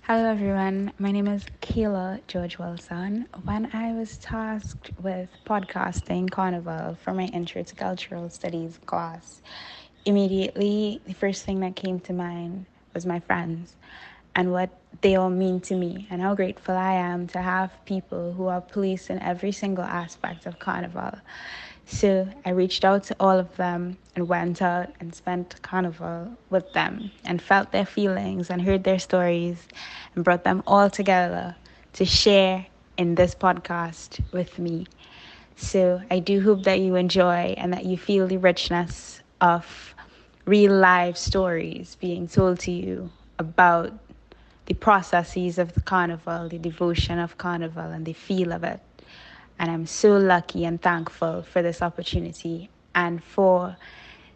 Hello, everyone. My name is Kayla George Wilson. When I was tasked with podcasting Carnival for my Intro to Cultural Studies class, immediately the first thing that came to mind was my friends and what they all mean to me, and how grateful I am to have people who are placed in every single aspect of Carnival. So I reached out to all of them and went out and spent Carnival with them and felt their feelings and heard their stories and brought them all together to share in this podcast with me. So I do hope that you enjoy and that you feel the richness of real life stories being told to you about the processes of the carnival, the devotion of carnival, and the feel of it. And I'm so lucky and thankful for this opportunity and for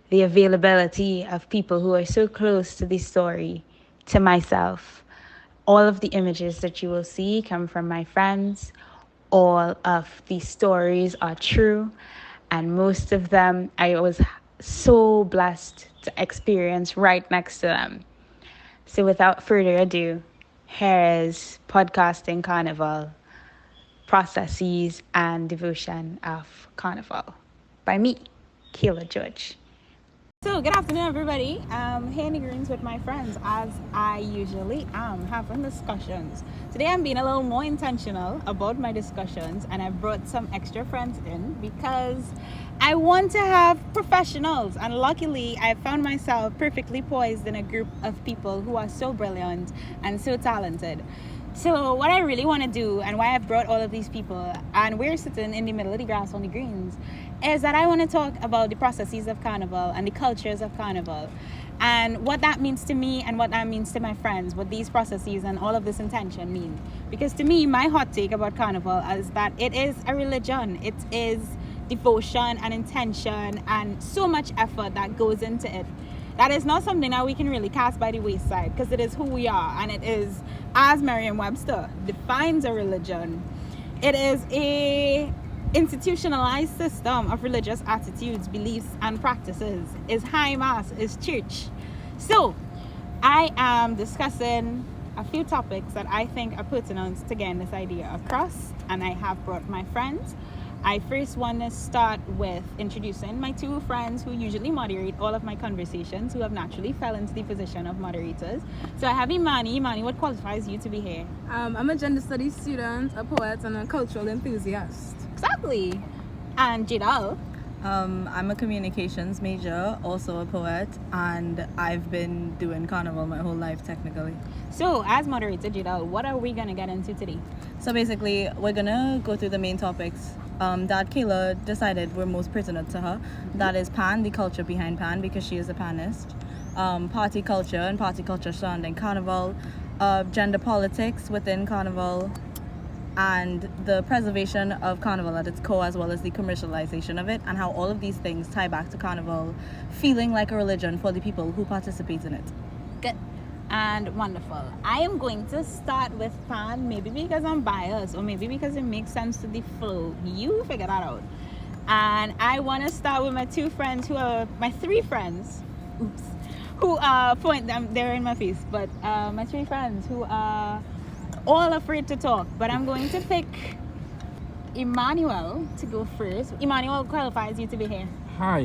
the availability of people who are so close to the story to myself. All of the images that you will see come from my friends. All of the stories are true, and most of them I was so blessed to experience right next to them. So, without further ado, here is Podcasting Carnival Processes and Devotion of Carnival by me, Kayla George. So, good afternoon, everybody. Here in the greens with my friends, as I usually am, having discussions. Today, I'm being a little more intentional about my discussions, and I brought some extra friends in because I want to have professionals. And luckily, I found myself perfectly poised in a group of people who are so brilliant and so talented. So what I really want to do, and why I've brought all of these people, and we're sitting in the middle of the grass on the greens, is that I want to talk about the processes of Carnival and the cultures of Carnival, and what that means to me and what that means to my friends, what these processes and all of this intention mean. Because to me, my hot take about Carnival is that it is a religion. It is devotion and intention and so much effort that goes into it. That is not something that we can really cast by the wayside, because it is who we are, and it is, as Merriam-Webster defines a religion, it is a institutionalized system of religious attitudes, beliefs, and practices. Is high mass, is church. So I am discussing a few topics that I think are pertinent to getting this idea across, and I have brought my friends. I first want to start with introducing my two friends who usually moderate all of my conversations, who have naturally fell into the position of moderators. So I have Imani. Imani, what qualifies you to be here? I'm a gender studies student, a poet, and a cultural enthusiast. Exactly. And Jidal. I'm a communications major, also a poet, and I've been doing Carnival my whole life technically. So as moderator, Jidal, what are we going to get into today? So basically, we're gonna go through the main topics that Kayla decided were most pertinent to her. That is Pan, the culture behind Pan, because she is a panist. Party culture and party culture surrounding Carnival. Gender politics within Carnival. And the preservation of Carnival at its core, as well as the commercialization of it, and how all of these things tie back to Carnival feeling like a religion for the people who participate in it. Good and wonderful. I am going to start with Pan, maybe because I'm biased, or maybe because it makes sense to the flow. You figure that out. And I want to start with my two friends, who are my three friends. Oops. Who are they're in my face, but my three friends who are all afraid to talk. But I'm going to pick Emmanuel to go first. Emmanuel qualifies you to be here. Hi,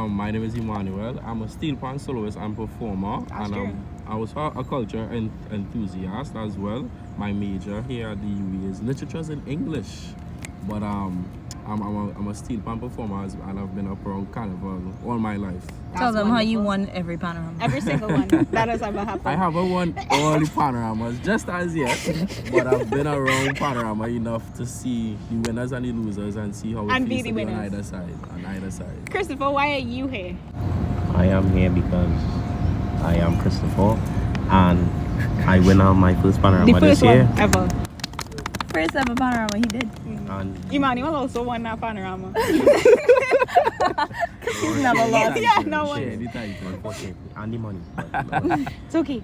my name is Emmanuel. I'm a steel pan soloist and performer, That's and true. I was a culture enthusiast as well. My major here at the UWE is literature and English, but I'm a steel pan performer and I've been up around Carnival all my life. Tell them how you wonderful. won every panorama. Every single one. That has ever happened. I haven't won all the panoramas just as yet, but I've been around panorama enough to see the winners and the losers and see how it And be feels the to be on winners. either side. On either side. Christopher, why are you here? I am here because I am Christopher and I win out my first panorama The first this year. one ever. First ever panorama he did. And Emmanuel also won that panorama. He's never lost. Yeah, no Share one. the title. unfortunately, and the money. But It's okay.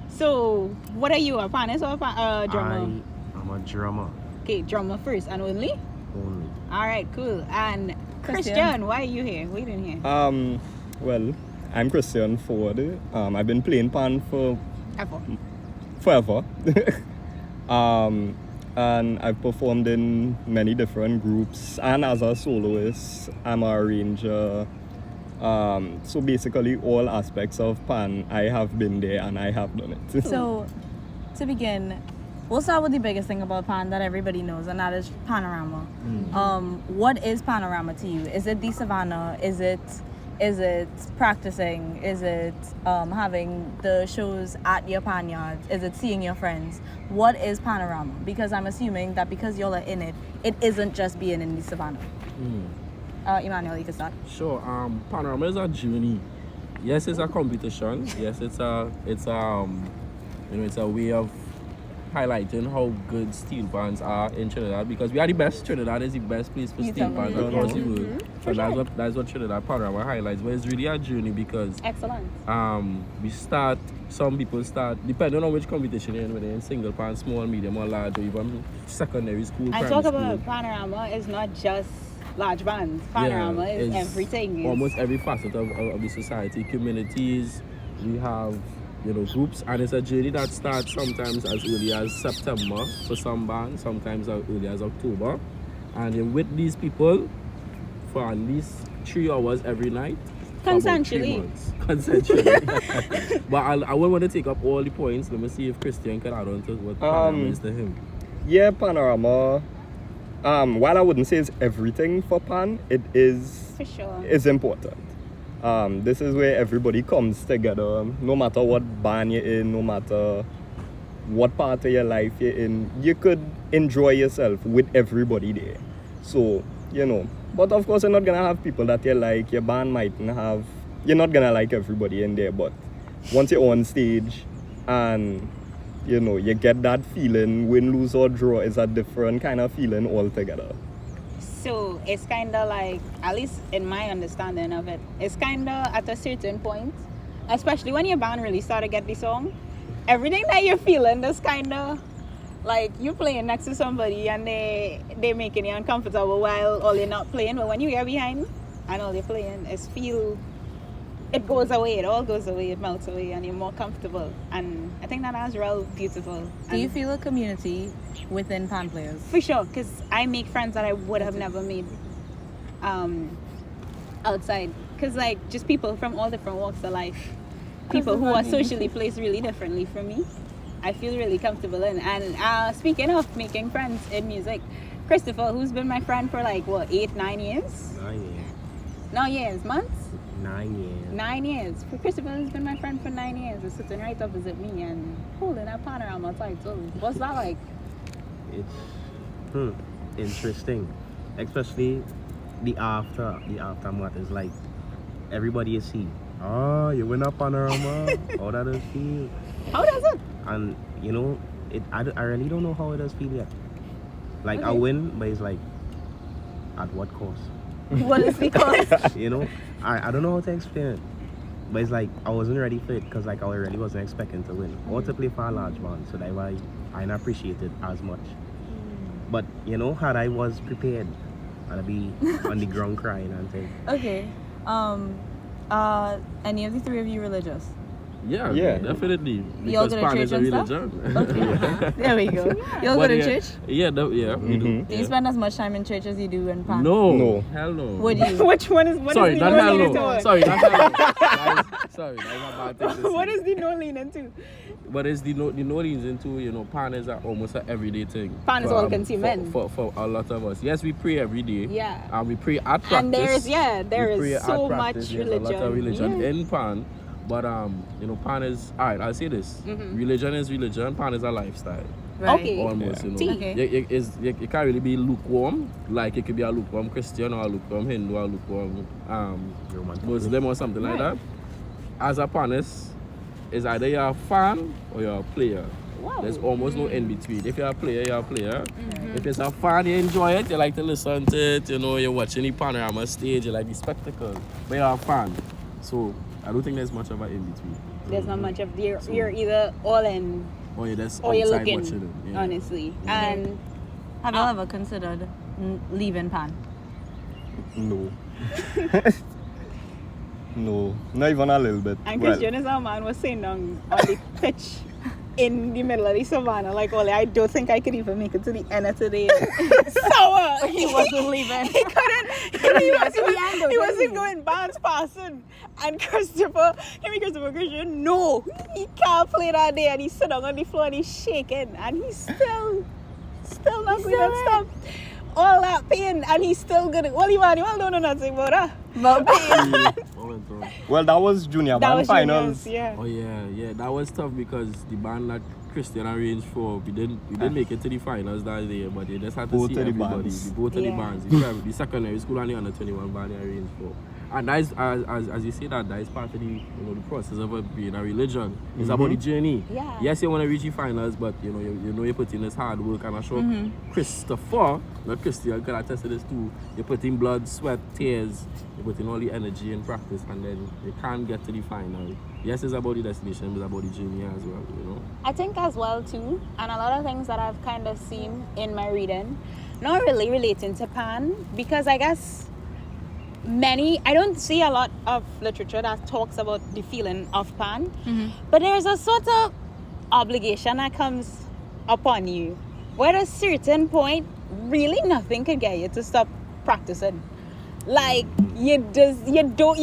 So, what are you, a panist or a drummer? I am a drummer Okay, drummer first and only. only. All right, cool. And Christian, why are you here? What are you doing here? Well, I'm Christian Ford. I've been playing pan for Ever. forever. And I've performed in many different groups, and as a soloist, I'm a arranger. So basically, all aspects of pan, I have been there and I have done it. So, to begin, we'll start with the biggest thing about pan that everybody knows, and that is panorama. What is panorama to you? Is it the savannah? Is it practicing? Is it having the shows at your pan yard? Is it seeing your friends? What is panorama? Because I'm assuming that because y'all are in it, it isn't just being in the savannah. Emmanuel, you can start. Sure. Panorama is a journey. Yes, it's a competition. Yes, it's a way of highlighting how good steel pans are in Trinidad, because we are the best. Trinidad is the best place for steel pans across the world. So that's what Trinidad Panorama highlights. But it's really a journey because some people start, depending on which competition you're in, whether in single pan, small, medium, or large, or even secondary school, I primary talk school. about panorama is not just large bands. Panorama is it's everything. Almost every facet of the society, communities. We have groups, and it's a journey that starts sometimes as early as September for some bands, sometimes as early as October, and you're with these people for at least 3 hours every night. Consensually. But I wouldn't want to take up all the points. Let me see if Christian can add on to what panorama is to him. Yeah, panorama. While I wouldn't say it's everything for pan, it is For sure. is important. This is where everybody comes together, no matter what band you're in, no matter what part of your life you're in. You could enjoy yourself with everybody there. So, but of course you're not gonna have people that you like. Your band mightn't have, you're not gonna like everybody in there, but once you're on stage and you get that feeling, win, lose or draw is a different kind of feeling altogether. So it's kind of like, at least in my understanding of it, it's kind of at a certain point, especially when your band really start to get the song, everything that you're feeling is kind of like you're playing next to somebody and they making you uncomfortable while all you're not playing. But when you get behind and all you're playing is it goes away, it all goes away, it melts away, and you're more comfortable. And I think that's real beautiful. Do you feel a community within pan players? For sure, because I make friends that I would have never made outside. Because just people from all different walks of life, people who are socially placed really differently from me, I feel really comfortable in. And speaking of making friends in music, Christopher, who's been my friend for 8, 9 years? 9 years. No years, months? 9 years. 9 years. Christopher has been my friend for 9 years. He's sitting right opposite me and holding a panorama title. What's that like? It's interesting, especially the aftermath is like everybody you see. Oh, you win a panorama. How that does feel? How does it? And I really don't know how it does feel yet. Like I Okay. win, but it's like at what cost? What is the cost? I don't know how to explain it, but it's like I wasn't ready for it because I really wasn't expecting to win or to play for a large band, so that's why I didn't appreciate it as much. But had I was prepared, I'd be on the ground crying and saying, Okay. Any of the three of you religious? Yeah, Yeah. definitely. Y'all Because go to pan church is a and stuff? religion. Okay. There we go. Y'all go But to yeah, church? Yeah, we do. Mhm. Do you spend as much time in church as you do in pan? No, hell no. Would you? Which one is what Sorry, is not the hell no leaning no. to? Sorry, not hell no. Sorry, that's a bad thing to What say. is the no leaning to? But it's the no leans into, pan is almost an everyday thing. Pan is For, all consuming. For a lot of us. Yes, we pray every day. Yeah. And we pray at practice. And there We pray is at so practice. much There's religion. a lot of religion Yeah. in pan. But pan is alright, I'll say this. Religion is religion, pan is a lifestyle. Right. Okay. Almost, Tea. Okay. You can't really be lukewarm. Like it could be a lukewarm Christian or a lukewarm Hindu or a lukewarm Muslim or something like that. As a panist, it's either you're a fan or you're a player. Wow. There's almost no in between. If you're a player, you're a player. If it's a fan, you enjoy it. You like to listen to it. You're watching the panorama stage. You like the spectacle. But you're a fan. So I don't think there's much of an in between. There's not much of you're either all in Or you're just or you're outside looking, watching it. Yeah. honestly. And Have you ever considered leaving pan? No. No, not even a little bit. and Well, Christian is our man was saying on the pitch in the middle of the savannah. Like, Ollie, I don't think I could even make it to the end of today. Sour! He wasn't leaving. He couldn't. He wasn't going bands passing. And Christopher Christian, no, he can't play that day. And he's sitting on the floor and he's shaking. And he's still not going to stop all that pain. And he's still going to, well, you don't know nothing about that. But Well, that was junior That band was finals. juniors, yeah. Oh yeah, that was tough because the band that Christian arranged for, we didn't make it to the finals that day, but they just had to Both see of the everybody, bands. both of the Yeah. bands, the secondary school and the under 21 band they arranged for. And that is, as you say that is part of the the process of it being a religion. It's about the journey. Yeah. Yes, you want to reach the finals, but you put in this hard work, and I'm sure Christopher, not Christian, because I tested this too. You put in blood, sweat, tears, you put in all the energy and practice, and then you can't get to the final. Yes, it's about the destination, but it's about the journey as well. I think as well too, and a lot of things that I've kind of seen in my reading, not really relating to Pan, because I guess I don't see a lot of literature that talks about the feeling of Pan, but there's a sort of obligation that comes upon you, where at a certain point, really nothing can get you to stop practicing. Like you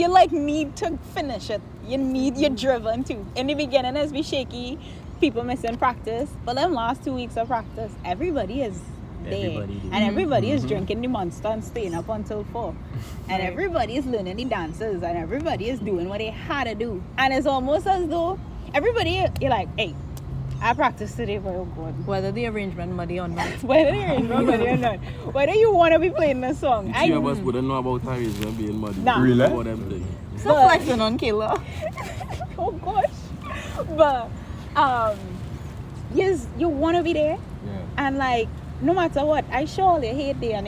like need to finish it. You're driven to. In the beginning, it's be shaky, people missing practice, but then last 2 weeks of practice, everybody is there, and everybody is drinking the Monster and staying up until 4, and everybody is learning the dances, and everybody is doing what they had to do, and it's almost as though everybody, you're like, hey, I practiced today, but oh God. whether the arrangement muddy or not. Whether you're in whether you're not, whether you want to be playing the song, The three of us wouldn't know about arrangement being muddy. Nah. We Really? know about them things. Stop flexing on Kayla. oh gosh, but yes, you want to be there, and like no matter what, I surely hate there,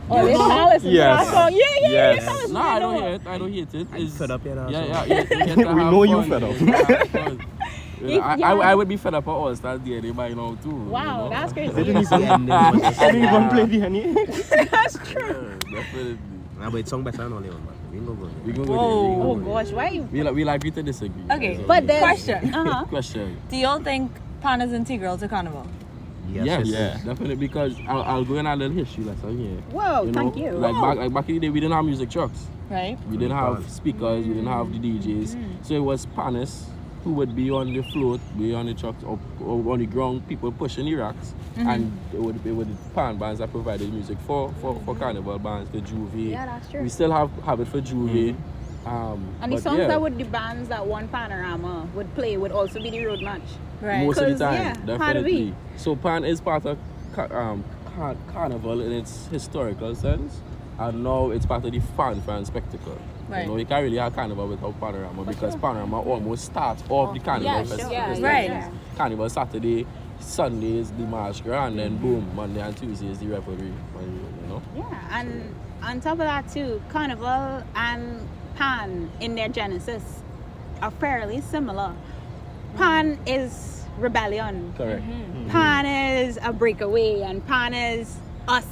or they don't listen to Yes. that song. Yeah, Yes. they listen No, to I it, don't no. hate it. I don't hate it. It's fed up yet, also. Yeah. You get to We have know you fun. fed up. You get to have fun. Yeah. I would be fed up for all stars there, they might know too. Wow, that's crazy. They didn't even end I didn't even play the Henny. That's true. Yeah, definitely. Nah, but it's song better than all the one, man. We can go there. We can go Whoa. there. Oh gosh, why you? We like to disagree. Okay, So, But then, Question. question. Do y'all think Pan is integral to Carnival? Yes, yes. definitely, because I'll go in a little history lesson here. Whoa, thank you. Like back in the day, we didn't have music trucks. Right? We didn't have speakers, we didn't have the DJs. So it was panists who would be on the float, be on the trucks, or on the ground, people pushing the racks. And it would pan bands that provided music for Carnival bands, for Juve. Yeah, that's true. We still have it for Juve. And the but songs yeah, that would the bands that won Panorama would play would also be the road match. Right. most of the 'Cause, time, yeah, definitely. part of it. So Pan is part of Carnival in its historical sense, and now it's part of the fan spectacle. Right. You can't really have Carnival without Panorama, because Panorama almost starts off the Carnival Yeah, festival. sure. It's Right. like Carnival Saturday, Sunday is the masquerade, and then boom, Monday and Tuesday is the revelry. Yeah, and on top of that too, Carnival and Pan in their genesis are fairly similar. Pan is rebellion. Correct. Pan is a breakaway, and Pan is us.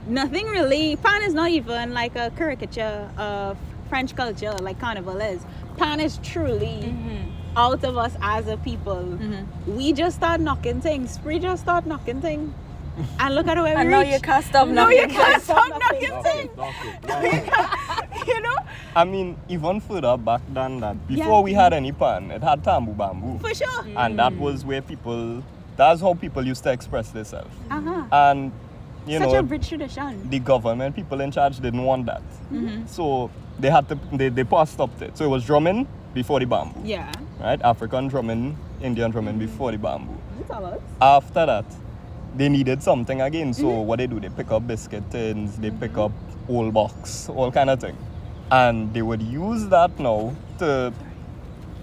Nothing really. Pan is not even like a caricature of French culture like Carnival is. Pan is truly out of us as a people. We just start knocking things. We just start knocking things. And look at where we And now reach. you can't stop No, you knocking can't things. stop knocking things. You know? I mean, even further back than that, before we had any pan, it had tambu bamboo. For sure. And that was where that's how people used to express themselves. Uh-huh. And, Such a rich tradition. the government, people in charge didn't want that. So they had to, they passed up it. So it was drumming before the bamboo, Yeah. right? African drumming, Indian drumming before the bamboo. You tell us. After that, they needed something again. So what they do, they pick up biscuit tins, they pick up old box, all kind of thing. And they would use that now to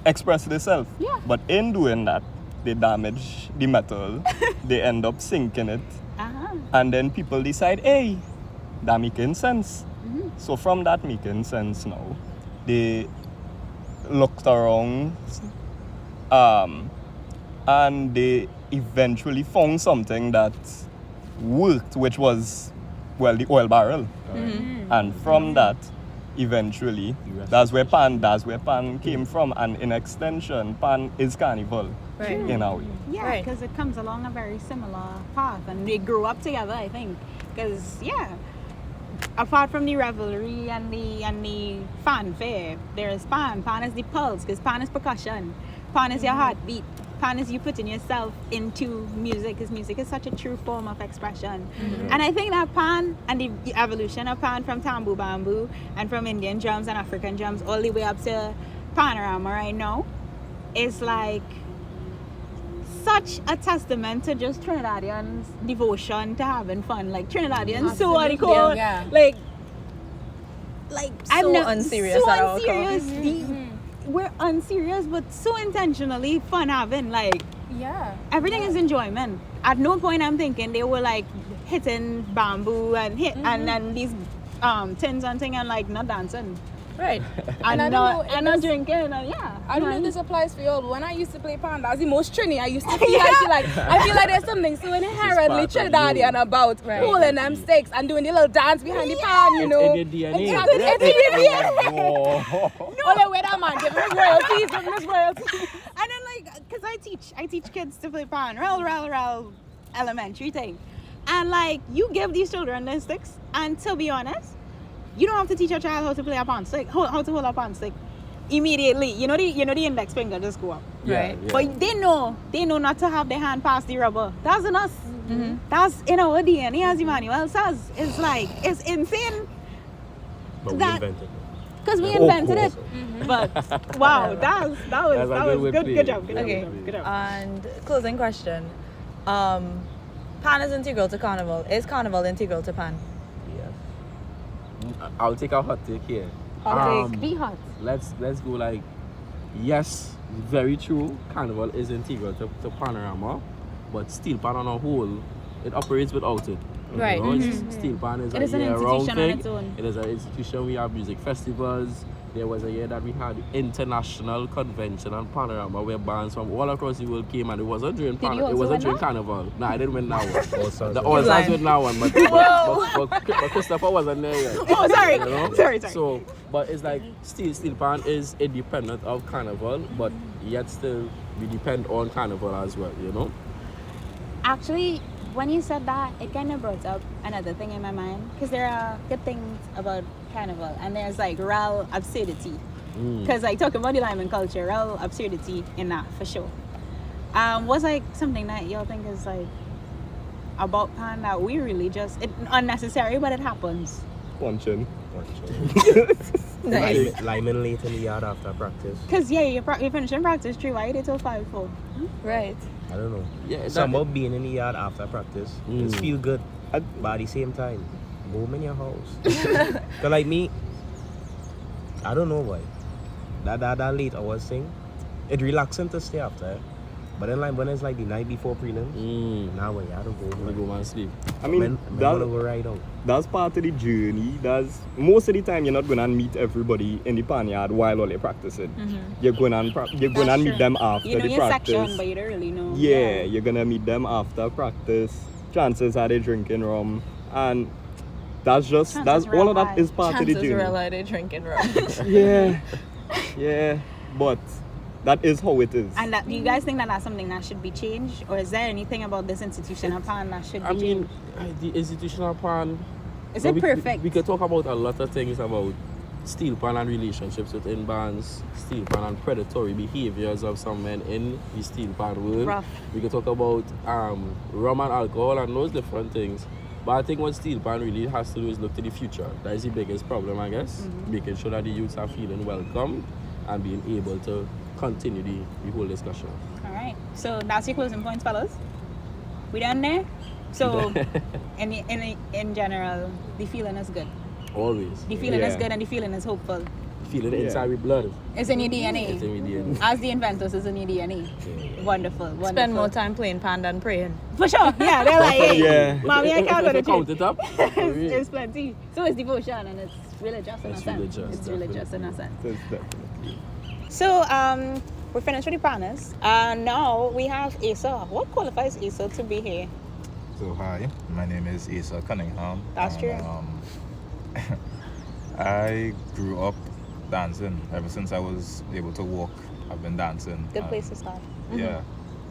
express themselves. Yeah. But in doing that, they damage the metal, they end up sinking it. Uh-huh. And then people decide, hey, that making sense. So from that making sense now, they looked around and they eventually found something that worked, which was, well, the oil barrel. And from that, eventually, that's where pan came from. And in extension, pan is Carnival. Right. in a way. Yeah, Right. because it comes along a very similar path, and they grew up together, I think. Because apart from the revelry and the fanfare, there is pan. Pan is the pulse, because pan is percussion. Pan is your heartbeat. Pan is you putting yourself into music, because music is such a true form of expression. And I think that pan and the evolution of pan from tambu bamboo and from Indian drums and African drums all the way up to panorama right now is like such a testament to just Trinidadians' devotion to having fun. Like Trinidadians, so what they call Yeah. like So unserious so at our unserious. We're unserious, but so intentionally fun having. Like Yeah. everything is enjoyment. At no point I'm thinking they were like hitting bamboo and and these tins and thing and like not dancing Right. and I don't not know if and not this- drinking and yeah. I don't know if this applies for y'all, but when I used to play pan, that's the most Trini. I feel like there's something so inherently part of you. Trinidadian about holding them sticks and doing the little dance behind the pan, you know. It's in your DNA. It's in your DNA. Oh. Only way that man give him his royalties, give him his royalties. And then like, cause I teach kids to play pan, real elementary thing, and like you give these children the sticks, and to be honest, you don't have to teach your child how to play a pan stick, how to hold a pan stick immediately. You know the index finger just go up, Yeah, Right. yeah. but they know not to have their hand past the rubber. That's in us. That's in our DNA, as Emmanuel says. It's like it's insane. But we That- invented it. Because we Of invented it. course. But wow, that was That's a good good. whip Good job. Okay. Good job. And closing question. Pan is integral to Carnival. Is Carnival integral to Pan? I'll take a hot take here. Be hot. Let's go like, yes, very true. Carnival is integral to Panorama, but Steel Pan on a whole, it operates without it. Right. You know, Steel Pan is It a is an year-round institution on thing. its own. It is an institution. We have music festivals. There was a year that we had international convention on Panorama where bands from all across the world came, and it wasn't during you it also wasn't win during that? Carnival. No, I didn't win that one. Also, The All Stars win that one, but Christopher wasn't there yet. Oh, sorry. You know? Sorry. So, but it's like Steel Pan is independent of Carnival, but yet still we depend on Carnival as well, you know? Actually, when you said that, it kind of brought up another thing in my mind. Because there are good things about Carnival, and there's like real absurdity. Because like talking about the Lyman culture, real absurdity in that for sure. What's like something that y'all think is like about Pan that we really just it unnecessary, but it happens. Punching. Lyman late in the yard after practice. Because you're finishing practice, true, right? It's till 5 4. Right. I don't know. Yeah, Some about being in the yard after practice. It's feel good. I- But at the same time, boom in your house. Cause like me, I don't know why. That late hours thing, it relaxing to stay after. But then like when it's like the night before prelim, now when you have to go I home. go and sleep. I mean, Man wanna go right out. that's part of the journey. That's most of the time you're not gonna meet everybody in the pan yard while all they're practicing. You're gonna meet them after You know the your practice. section, but you don't really know. Yeah, you're gonna meet them after practice. Chances are they drinking rum, and that's Chances all of real that is part of the Chances journey. are like they drinking rum. Yeah, but that is how it is. And do you guys think that that's something that should be changed, or is there anything about this institution upon that should be I mean, changed? the institutional pan. Is well, it perfect? We could talk about a lot of things about Steel Pan and relationships within bands, Steel Pan and predatory behaviors of some men in the Steel Pan world. Rough. We could talk about rum and alcohol and those different things. But I think what Steel Pan really has to do is look to the future. That is the biggest problem, I guess. Making sure that the youths are feeling welcome and being able to continue the whole discussion. All right. So that's your closing points, fellas. We done there. So in general, the feeling is good. Always. The feeling is Yeah. good and the feeling is hopeful. Feeling it Yeah. inside with blood. It's in your DNA. It's in the DNA. As the inventors, it's in your DNA. Wonderful. Spend more time playing pan than praying. For sure. Yeah, they're like, hey, Yeah. mommy, I can't go to If you count church. it up. It's plenty. So it's devotion and it's religious in a It's sense. religious, It's religious in a sense. That's definitely. So we're finished with the panels. Now we have Asa. What qualifies Asa to be here? So hi, my name is Asa Cunningham. That's and, true. I grew up dancing ever since I was able to walk. I've been dancing. Good and, place to start. Yeah,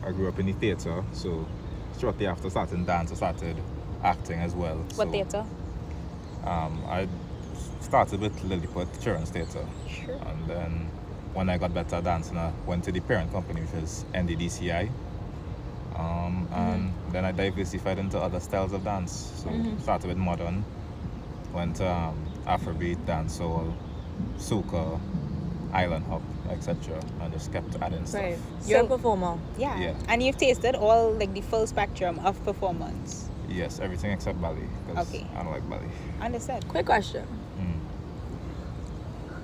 I grew up in the theatre, so shortly after starting dance, I started acting as well. What So, theatre? I started with Lilliput Children's Theatre. Sure. And then when I got better at dancing, I went to the parent company, which is NDDCI. And then I diversified into other styles of dance. So started with modern, went to Afrobeat, dancehall, soca, island hop, etc. And just kept adding stuff. Right. You're a So- performer. Yeah. Yeah. And you've tasted all like the full spectrum of performance. Yes, everything except ballet, because Okay. I don't like ballet. Understood. Quick question.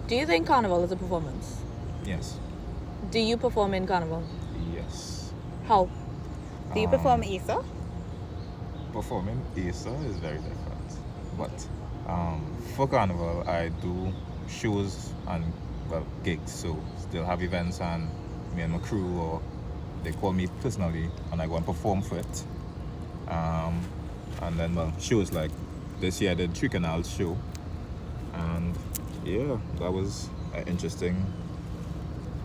Do you think Carnival is a performance? Yes. Do you perform in Carnival? Yes. How? Do you perform Issa? Performing Issa is very different. But for Carnival, I do shows and gigs. So still have events and me and my crew, or they call me personally and I go and perform for it. And then shows like this year I did Three Canals show. And yeah, that was an interesting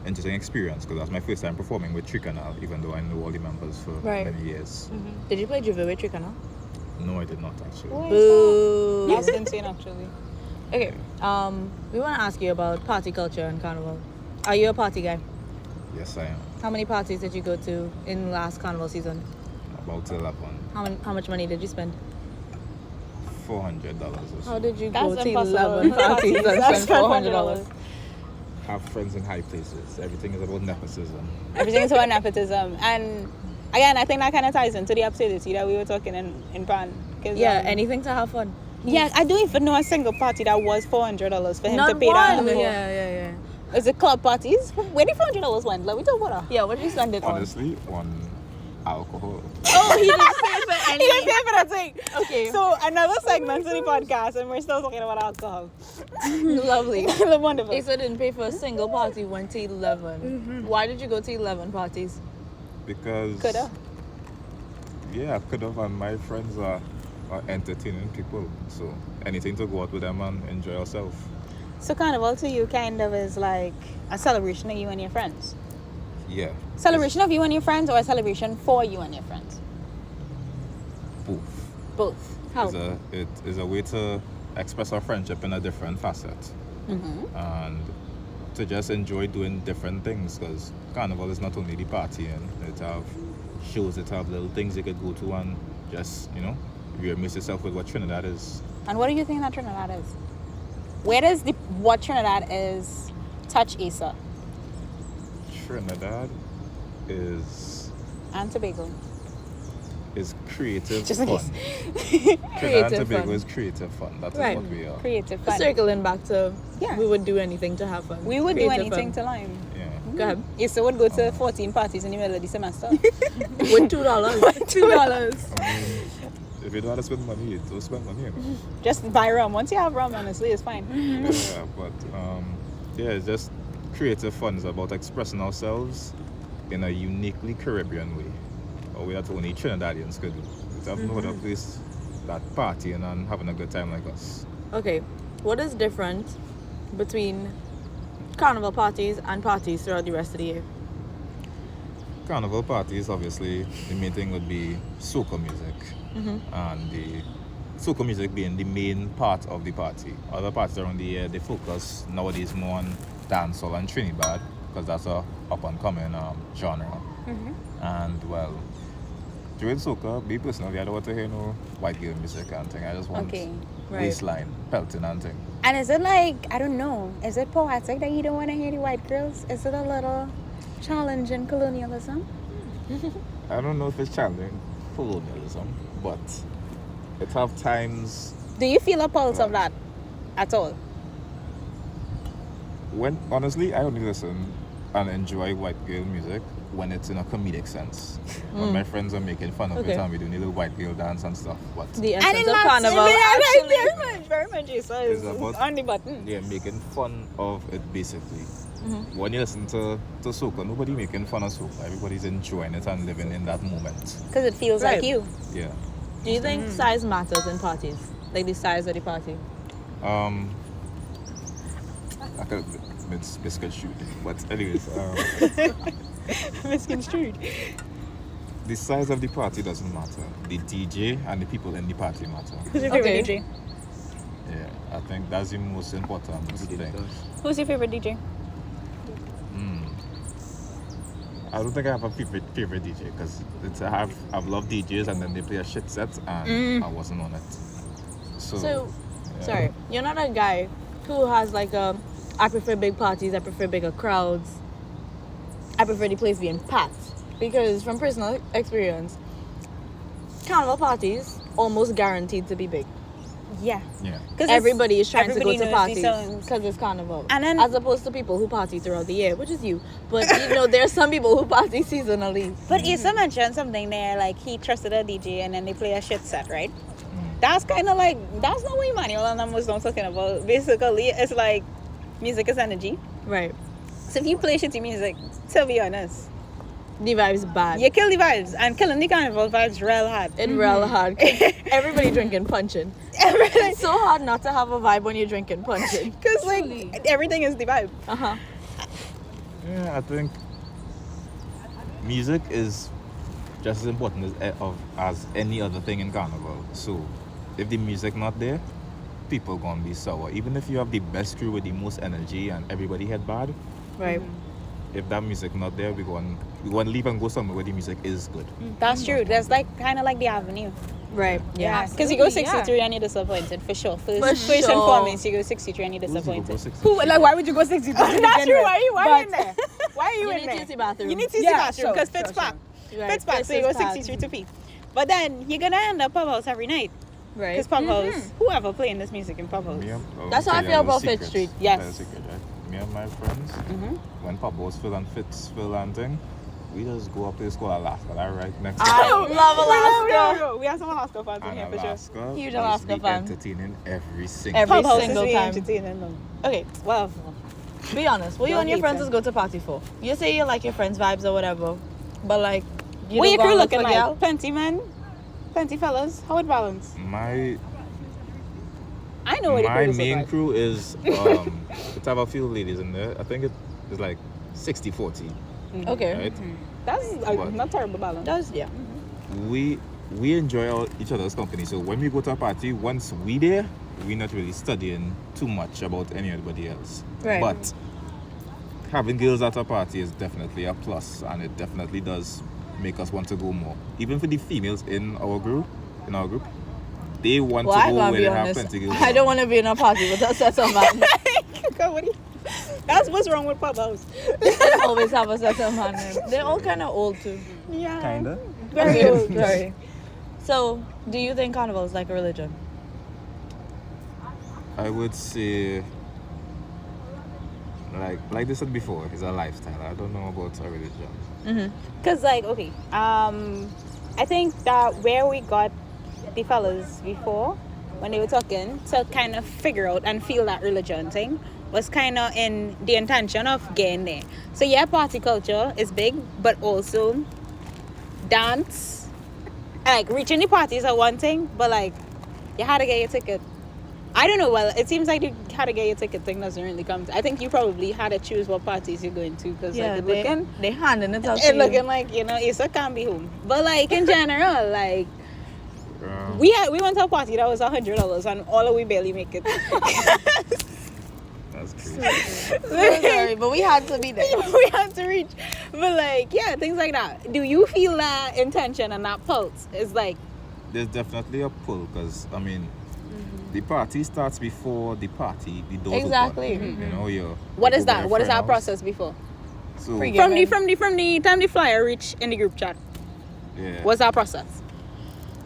experience because that was my first time performing with Three Canal, even though I know all the members for many years. Did you play Juve with Tricana? No, I did not actually. Boo. That's insane, actually. Okay. We want to ask you about party culture and Carnival. Are you a party guy? Yes, I am. How many parties did you go to in last Carnival season? About 11. How much money did you spend? $400 or so. How did you That's go to impossible. 11 parties and That's spend $400? Have friends in high places. Everything is about nepotism. Everything is about nepotism. And again, I think that kind of ties into the absurdity that we were talking in Pan. Yeah, anything to have fun. Yeah, I don't even know a single party that was $400 for him Not to pay one. that. Yeah. Is it club parties? Where did $400 went? Like, we talk about that. Yeah, what did you spend it on? Honestly, on alcohol. Oh, he didn't pay for He any. didn't pay for that thing. Okay. So another segment to the podcast, and we're still talking about alcohol. Lovely. Wonderful. Issa didn't pay for a single party, went to 11. Why did you go to 11 parties? Because Coulda. yeah, I could have, and my friends are entertaining people. So anything to go out with them and enjoy yourself. So Carnival to you kind of is like a celebration of you and your friends. Yeah. Celebration of you and your friends, or a celebration for you and your friends? Both. Both. How? It is a way to express our friendship in a different facet. And to just enjoy doing different things, because Carnival is not only the partying, it have shows, it have little things you could go to and just, you immerse yourself with what Trinidad is. And what do you think that Trinidad is? Where does what Trinidad is touch Issa? Trinidad is And Tobago. creative Just in fun. case. Trinidad and Creative Tobago fun. is creative fun. That is Right. what we are. Creative fun. Circling back to, Yeah. we would do anything to have fun. We would do Creative anything fun. to Lime. Yeah. Go ahead. Issa would go to 14 parties in the middle of the semester. With $2. $2. If you don't want to spend money, don't spend money. Just buy rum. Once you have rum, honestly, it's fine. Yeah, but it's just creative fun. It's about expressing ourselves in a uniquely Caribbean way, a way that only Trinidadians could do. We have no other place that partying and having a good time like us. Okay, what is different between Carnival parties and parties throughout the rest of the year? Carnival parties, obviously, the main thing would be soca music, and the soca music being the main part of the party. Other parties around the year, they focus nowadays more on dancehall and Trinidad, because that's a up-and-coming genre. And, well, during soca, me personally, I don't want to hear no white girl music and thing. I just want Okay, right. waistline, pelting and thing. And is it like, I don't know, is it poetic that you don't want to hear the white girls? Is it a little challenging colonialism? I don't know if it's challenging colonialism, but it have times Do you feel a pulse of that at all? when, honestly, I only listen and enjoy white girl music when it's in a comedic sense. When my friends are making fun of Okay. it and we're doing a little white girl dance and stuff. But The And essence in of that, Carnival actually. very much, Issa is It's about- on the button. they're making fun of it basically. When you listen to soca, nobody making fun of soca. Everybody's enjoying it and living in that moment. Because it feels Right. like you. Yeah. Do you think size matters in parties? Like the size of the party? I could misconstrued. But anyways, Misconstrued. the size of the party doesn't matter. The DJ and the people in the party matter. Who's your favorite Okay. DJ? Yeah, I think that's the most important thing. Who's your favorite DJ? I don't think I have a favorite DJ because I've loved DJs and then they play a shit set and I wasn't on it. So, yeah. sorry, you're not a guy who has like I prefer big parties, I prefer bigger crowds, I prefer the place being packed. Because from personal experience, carnival parties almost guaranteed to be big. Yeah. Yeah. Because Everybody is trying to go everybody to knows these parties songs. because it's carnival. And then- as opposed to people who party throughout the year, which is you. But there are some people who party seasonally. But Issa mentioned something there, like he trusted a DJ and then they play a shit set, right? That's kind of like, that's not what Emmanuel and I was not talking about. Basically, it's like music is energy. Right. So if you play shitty music, to be honest, The vibe's bad. you kill the vibes. And killing the carnival vibes real hard. It's real hard. 'Cause everybody drinking punching. It's so hard not to have a vibe when you're drinking punching. Because like everything is the vibe. Uh-huh. Yeah, I think music is just as important as any other thing in carnival. So if the music not there, people gonna be sour. Even if you have the best crew with the most energy and everybody head bad, Right. if that music not there, we going to leave and go somewhere where the music is good. That's true. That's like kind of like the avenue. Right. Yeah. Yeah. Because you go Absolutely, 63 and you're disappointed for sure. First For and sure. foremost, you go 63 and you're Who's the disappointed. go 60? Who, like, why would you go 60? That's true. Why are you in there? Why are you, You in need there? to use the bathroom. You need to use Yeah, the bathroom sure, because sure, Fitz packed. Right. Fitz packed, so you go Fitz is 63 to pee. But then you're gonna end up pub house every night. Right. Because pub house, whoever playing this music in pub house. That's how I feel about Fifth Street. Yes. That's a secret, right? Me and my friends, when pub house fill and Fitz fill and thing, we just go up to the school Alaska, that right next to I love Alaska. We have some Alaska fans in and here for sure. Alaska. Huge is Alaska be fan. entertaining every single Every Pub house single is time. entertaining them. Okay. Well, Be honest. What you Don't and your hate friends them. is go to party for? You say you like your friends' vibes or whatever, but like, you what don't your go crew and look looking for like? gal? Plenty men, plenty fellas. How it balance? My I know what my the crew main like. crew is it's have a few ladies in there. I think it is like 60-40, Okay. right? That's What? not terrible balance. That's yeah. We enjoy each other's company. So when we go to a party, once we there, we're not really studying too much about anybody else. Right. But having girls at a party is definitely a plus, and it definitely does make us want to go more. Even for the females in our group, they want Well, to I'm go gonna where be they have honest. plenty girls. I don't want to be in a party with a set of man. That's what's wrong with pub house. They always have a set of man. They're all kind of old too. Yeah. Kinda. Very old. Sorry. So, do you think carnival is like a religion? I would say, like they said before, it's a lifestyle. I don't know about a religion. Cause like okay, I think that where we got the fellas before when they were talking to kind of figure out and feel that religion thing was kind of in the intention of getting there. So yeah, party culture is big, but also dance, like reaching the parties are one thing, but like you had to get your ticket. I don't know. Well, it seems like you had to get your ticket thing doesn't really come. I think you probably had to choose what parties you're going to because like they handing it out to it you. looking like Issa can't be home. But like in general, like Um, we went to a party that was $100 and all of we barely make it. That's crazy. Sorry, but we had to be there. We had to reach. But like yeah, things like that. Do you feel that intention and that pulse is like There's definitely a pull because I mean, the party starts before the party. The doors Exactly. open. You know, what you is go that? to What your is that friend process before? house. So Pre-game. From the time the flyer reach in the group chat. yeah, What's that process?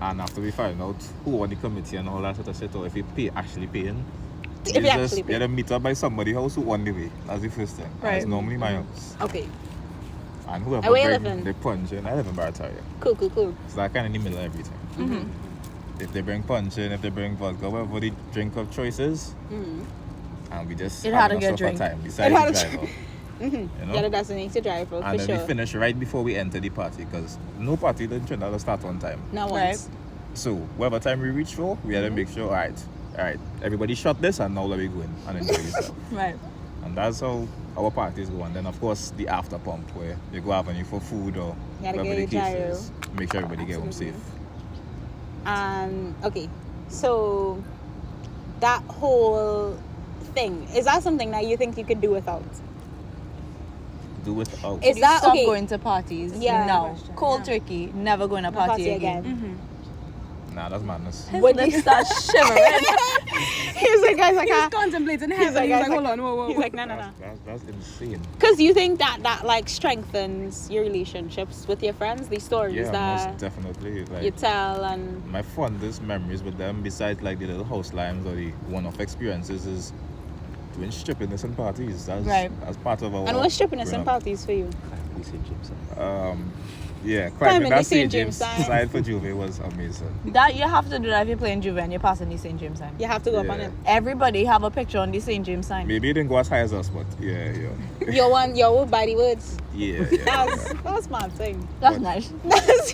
and after we find out who on the committee and all that sort of shit, or if you actually paying, If you actually you pay. gotta meet up by somebody house who on the way. That's the first thing. Right. It's normally my house, Okay. and whoever And where you bring living? the punch in, I live in Barataria. Cool. So that kind of in the middle of everything. If they bring punch in, if they bring vodka, whatever the drink of choice is, and we just It had to having get ourselves a drink. time besides It had the to driver. You know? Yeah, that's the need to drive for And then sure. we finish right before we enter the party because no party in Trinidad will start on time. Not Right. once. So whatever time we reach for, we had to make sure, all right, everybody shot this and now let me go in and enjoy yourself. Right. And that's how our parties go, and then of course the after pump where you go out and you for food or Gotta whatever the get case gyro. is. Make sure everybody get home Absolutely. safe. Okay, so that whole thing, is that something that you think you could do without? Do without. Is You that stop okay? going to parties? Yeah. No. Cold turkey. Never going to No party again. Nah, that's madness. Would Let's you start shivering. He's like, guys, like, He's contemplating he's heaven. like, He's guys, like, hold on, whoa. He's like, no. That's insane. Because you think that like strengthens your relationships with your friends, these stories Yeah, that most definitely. Like you tell, and my fondest memories with them, besides like the little house limes or the one-off experiences, is doing strippiness and parties. That's Right. As part of our. and what's strippiness growing and up. parties for you? Yeah, Climbing climbing the that St. St. James James sign. side for Juve was amazing. That you have to do that if you're playing Juve and you're passing the St. James sign. You have to go up on Yeah. it. Everybody have a picture on the St. James sign. Maybe it didn't go as high as us, but yeah. Your would by the words. Yeah. That's my thing. That's But- nice.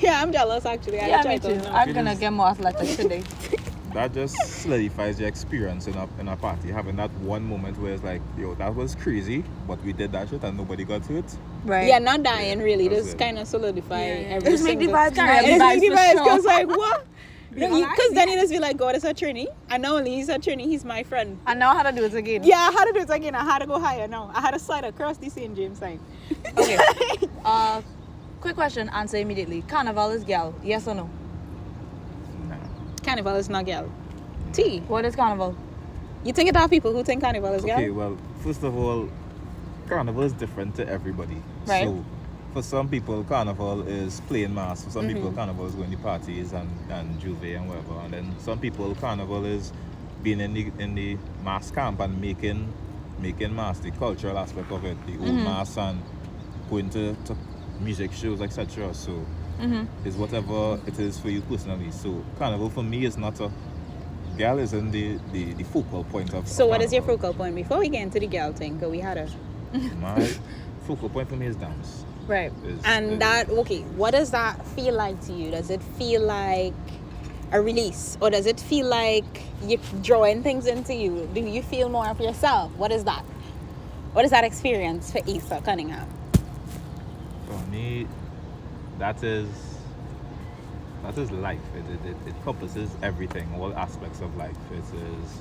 Yeah, I'm jealous actually. Yeah, I me tried too. to. I'm gonna get more athletics today. That just solidifies your experience in a party. Having that one moment where it's like, yo, that was crazy, but we did that shit and nobody got hurt. Right. Yeah, not dying really. that's Just it. kind of solidify Yeah. every Just make the single- vibes Yeah, right. just make the Vibes for vibes, sure. because like what? Yeah, Because then you just be like, God is a Trini, and not only he's a Trini, he's my friend. And now how to do it again. Yeah, I had to do it again. I had to go higher now. I had to slide across the St. James sign. Okay. Quick question. Answer immediately. Carnival is gal. Yes or no? Nah. Carnival is not girl. T. What is carnival? You think it are people who think Carnival is girl? Okay, well, first of all, Carnival is different to everybody. Right. So, for some people, Carnival is playing mass. For some people, Carnival is going to parties and Juve and whatever. And then some people, Carnival is being in the mass camp and making mass, the cultural aspect of it, the old mass and going to music shows, etc. So, it's whatever it is for you personally. So, Carnival for me is not a... Girl is in the focal point of... So of what is your Carnival. focal point? Before we get into the girl thing, because we had a... My focal point for me is dance. Right. And that, okay, what does that feel like to you? Does it feel like a release? Or does it feel like you're drawing things into you? Do you feel more of yourself? What is that? What is that experience for Asa Cunningham? For me, that is life. It encompasses everything, all aspects of life. It is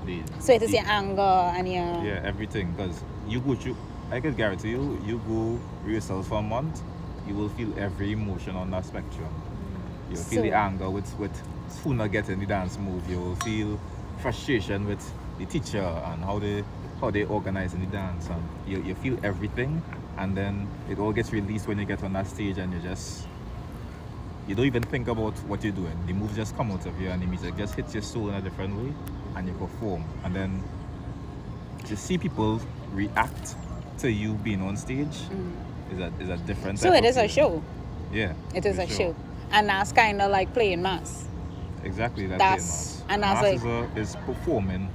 the... So it is your anger and your... Yeah, everything. Because you go through... I can guarantee you go rehearsals for a month, you will feel every emotion on that spectrum. You'll feel the So- anger with Funa getting the dance move. You'll feel frustration with the teacher and how they organize in the dance. And you feel everything, and then it all gets released when you get on that stage, and you don't even think about what you're doing. The moves just come out of you, and the music just hits your soul in a different way, and you perform. And then to see people react to you being on stage is a different So type it of is a feeling. show. Yeah. It is for a sure. show. And that's kind of like playing mass. Exactly, That's- and that's mass is performing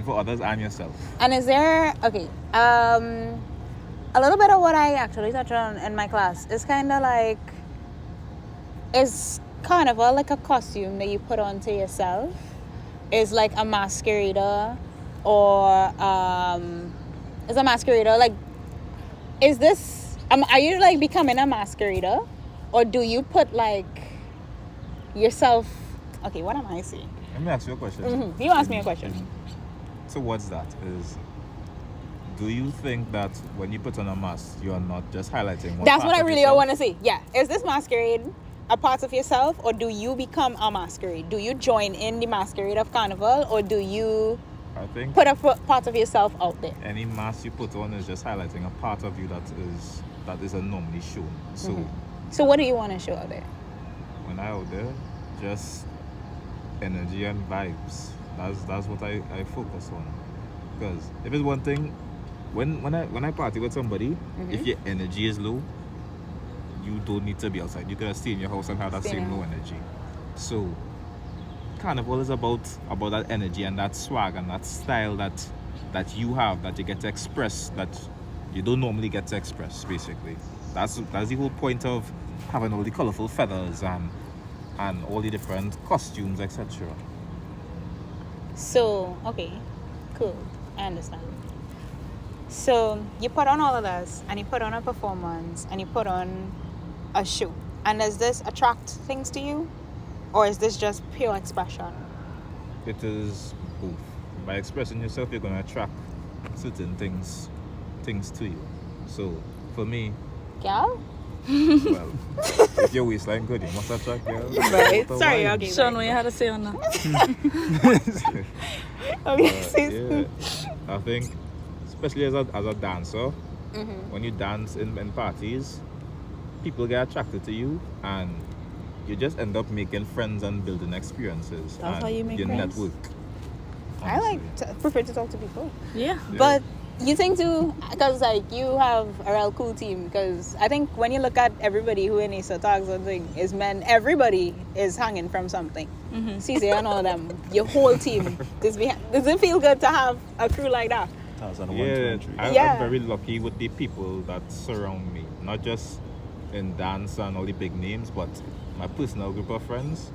for others and yourself. And is there, okay, a little bit of what I actually touched on in my class is kind of like, is Carnival like a costume that you put onto yourself? Is like a masquerader, or is a masquerader like, is this, are you like becoming a masquerader, or do you put like yourself, okay, what am I saying? Let me ask you a question. You asked me a question. Towards that is, do you think that when you put on a mask, you are not just highlighting one That's part what I of really yourself? want to say. Yeah. Is this masquerade a part of yourself, or do you become a masquerade? Do you join in the masquerade of Carnival, or do you I think put a part of yourself out there? any mask you put on is just highlighting a part of you that isn't normally shown. So So what do you want to show out there? when I out there, just energy and vibes. That's what I focus on. Because if it's one thing, when I party with somebody, if your energy is low, you don't need to be outside. You can stay in your house and have that Stay in same your low energy. So Carnival is about that energy and that swag and that style that you have, that you get to express, that you don't normally get to express, basically. That's the whole point of having all the colorful feathers and all the different costumes, etc. So, okay, cool. I understand. So you put on all of this, and you put on a performance, and you put on a show. And does this attract things to you, or is this just pure expression? It is both. By expressing yourself, you're gonna attract certain things to you. So for me, Girl? well, if your waistline good, you must attract girls. Right. What a Sorry, wine. okay. Sean, what you had to say on that? Okay, I think, especially as a dancer, when you dance in parties, people get attracted to you, and you just end up making friends and building experiences. That's and how you make your friends. network. I honestly. prefer to talk to people. Yeah. But you think too, because like you have a real cool team. Because I think when you look at everybody who in Issa talks and thing is men, everybody is hanging from something. CC and all of them, your whole team. Does it feel good to have a crew like that? Yeah, Yeah. I'm very lucky with the people that surround me. Not just in dance and all the big names, but my personal group of friends.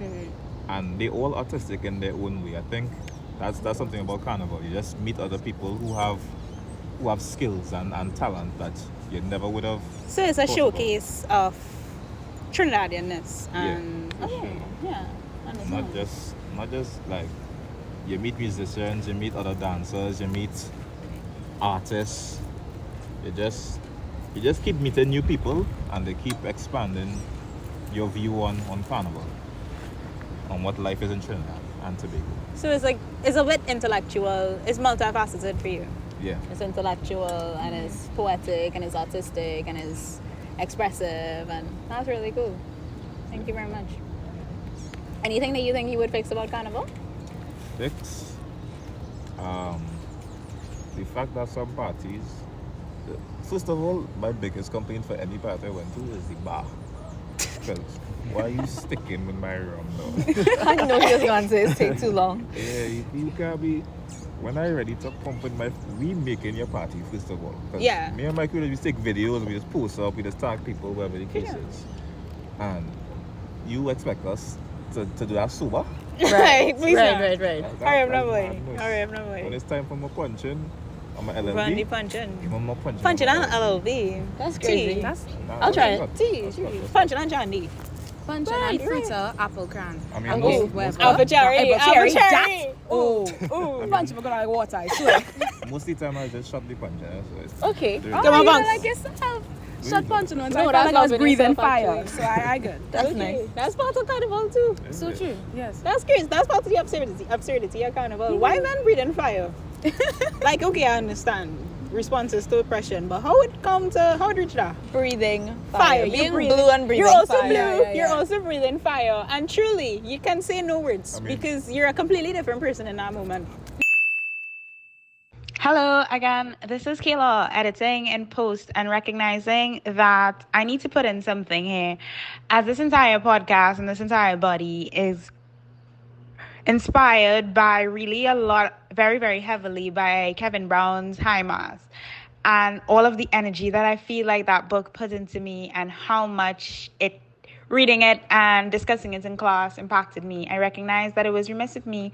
And they all artistic in their own way. I think that's something about Carnival. You just meet other people who have skills and talent that you never would have. So it's a thought showcase of Trinidadianness. And for sure. yeah, understand. Not just like you meet musicians, you meet other dancers, you meet artists. You just keep meeting new people, and they keep expanding your view on Carnival, on what life is in Trinidad and Tobago. So it's a bit intellectual. It's multifaceted for you. Yeah. It's intellectual and it's poetic and it's artistic and it's expressive, and that's really cool. Thank you very much. Anything that you think you would fix about Carnival? Fix. The fact that some parties. First of all, my biggest complaint for any party I went to is the bar. Because why are you sticking with my rum now? I know he was going to say it take too long. Yeah, you can't be. When I ready to pump in we making your party first of all. 'Cause Yeah. Me and my crew just take videos, we just post up, we just tag people, whatever the case is. And you expect us to do that sober? Right, please not. Right. Hurry up, no boy. That's Hurry up, no When boy. it's time for my punching, I'm a Run the LLB. punching. Give 'em my punching. Punching I'm a on LLB. That's Tea. crazy. I'll try it. That's Tea. not- that's Punching on Johnny. Punch Right, and fritter, apple cran. I mean, And most- go most wherever. Apple cherry. Apple Apple cherry. cherry. Oh, punch me gonna like water, I swear. Most of the time I just shot the punch. Okay. Dirty. Come on, you Bunks. like yourself. Shot punch once. No, I felt that's like I was loving breathing yourself, fire. actually. So I good. That's nice. That's part of Carnival too. So true. Yes. That's crazy. That's part of the absurdity of Carnival. Why men breathing fire? Like, okay, I understand responses to oppression, but how it reach that? Breathing Fire. Being You're breathing. blue and breathing You're also fire. blue. Yeah. You're also breathing fire. And truly, you can say no words I mean- because you're a completely different person in that moment. Hello again, this is Kayla, editing and post and recognizing that I need to put in something here, as this entire podcast and this entire body is inspired by really a lot, very, very heavily by Kevin Brown's High Mass, and all of the energy that I feel like that book put into me, and how much reading it and discussing it in class impacted me. I recognized that it was remiss of me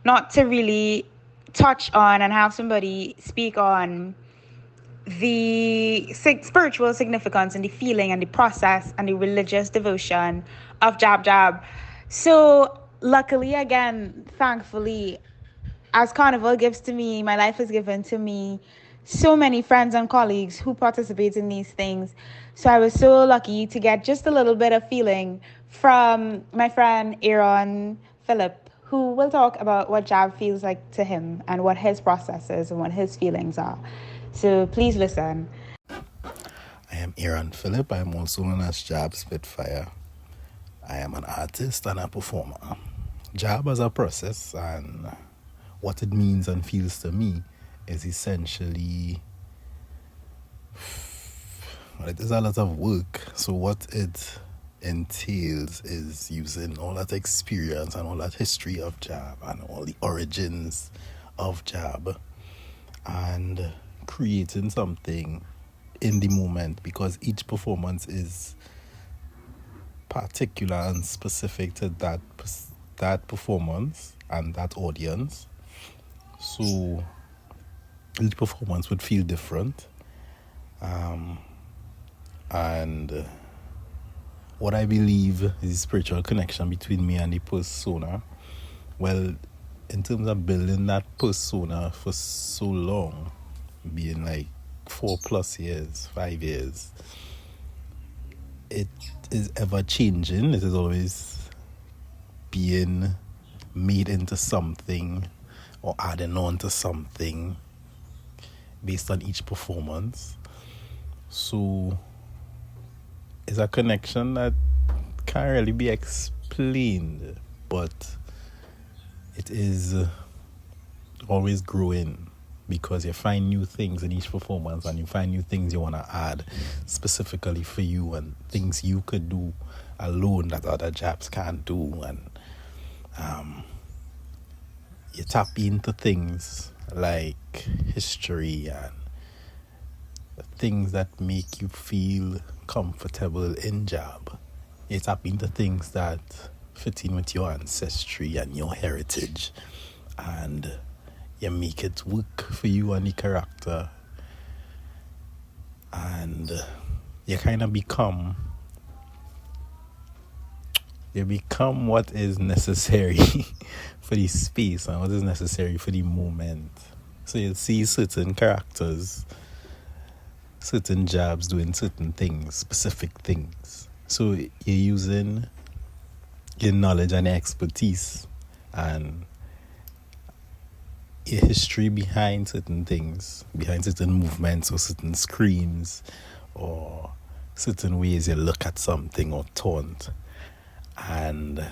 not to really touch on and have somebody speak on the spiritual significance and the feeling and the process and the religious devotion of Jab Jab. So luckily, again, thankfully, as Carnival gives to me, my life is given to me so many friends and colleagues who participate in these things. So I was so lucky to get just a little bit of feeling from my friend Aaron Phillip, who will talk about what Jab feels like to him and what his process is and what his feelings are. So please listen. I am Aaron Phillip. I am also known as Jab Spitfire. I am an artist and a performer. Jab as a process, and what it means and feels to me is essentially, well, it is a lot of work. So what it entails is using all that experience and all that history of Jab and all the origins of Jab and creating something in the moment, because each performance is particular and specific to that performance and that audience. So each performance would feel different. And what I believe is the spiritual connection between me and the persona. Well, in terms of building that persona for so long, being like 4+ years, 5 years, it is ever changing. It is always being made into something or adding on to something based on each performance. So it's a connection that can't really be explained, but it is always growing because you find new things in each performance and you find new things you want to add specifically for you and things you could do alone that other jobs can't do. And you tap into things like history and things that make you feel comfortable in job. You tap into things that fit in with your ancestry and your heritage, and you make it work for you and the character, and you kind of become what is necessary for the space and what is necessary for the moment. So you'll see certain characters, certain jobs doing certain things, specific things. So you're using your knowledge and expertise and your history behind certain things, behind certain movements or certain screams or certain ways you look at something or taunt, and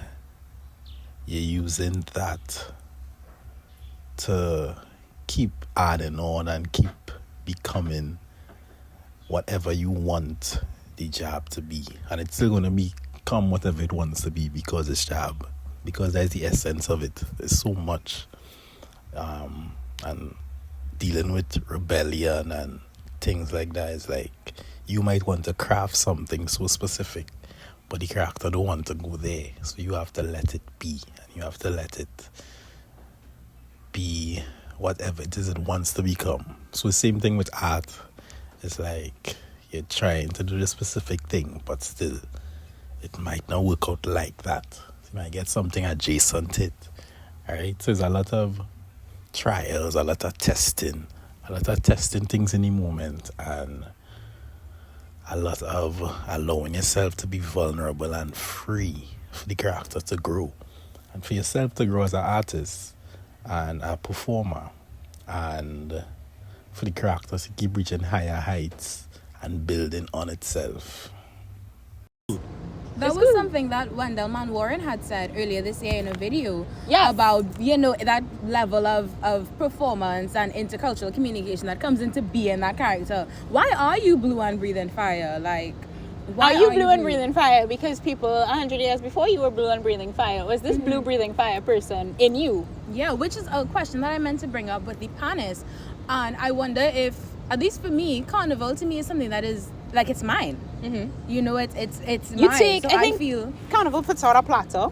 you're using that to keep adding on and keep becoming whatever you want the job to be. And it's still going to become whatever it wants to be because it's job, because that's the essence of it. There's so much and dealing with rebellion and things like that is like you might want to craft something so specific, but the character don't want to go there, so you have to let it be, and you have to let it be whatever it is it wants to become. So same thing with art. It's like you're trying to do the specific thing, but still it might not work out like that. You might get something adjacent to it. Alright, so there's a lot of trials, a lot of testing things in the moment, and a lot of allowing yourself to be vulnerable and free for the character to grow, and for yourself to grow as an artist and a performer, and for the characters to keep reaching higher heights and building on itself. That was something that Wendell Warren had said earlier this year in a video about, that level of performance and intercultural communication that comes into being that character. Why are you blue and breathing fire? Like, why are you blue and breathing fire? Because people 100 years before you were blue and breathing fire. Was this blue breathing fire person in you? Yeah, which is a question that I meant to bring up with the panelists. And I wonder if, at least for me, Carnival to me is something that is like it's mine. You know, it's You mine. take, So I think feel Carnival puts out a platter,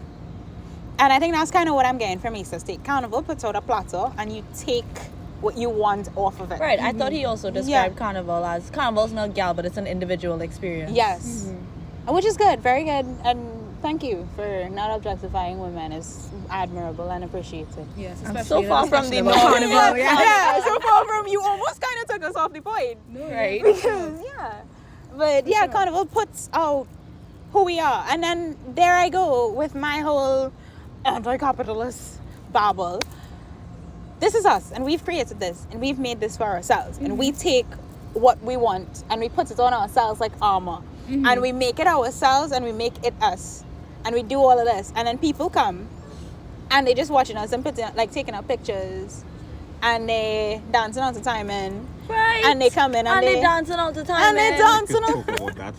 and I think that's kind of what I'm getting from Easter Steak. Carnival puts out a platter, and you take what you want off of it. Right. I thought he also described Carnival as Carnival's not gal, but it's an individual experience. Yes, which is good, very good, and thank you for not objectifying women. It's admirable and appreciated. yes, I'm especially so in a far from the discussion about norm. Carnival. Yeah, so far from you, almost kind of took us off the point. Right. Because, but yeah, Carnival puts out who we are, and then there I go with my whole anti-capitalist babble. This is us, and we've created this, and we've made this for ourselves, and we take what we want and we put it on ourselves like armor, and we make it ourselves, and we make it us, and we do all of this, and then people come and they just watching us and taking up pictures, and they dancing all the time, and Right. and they come in and they dancing all the time. and they dancing Talk about that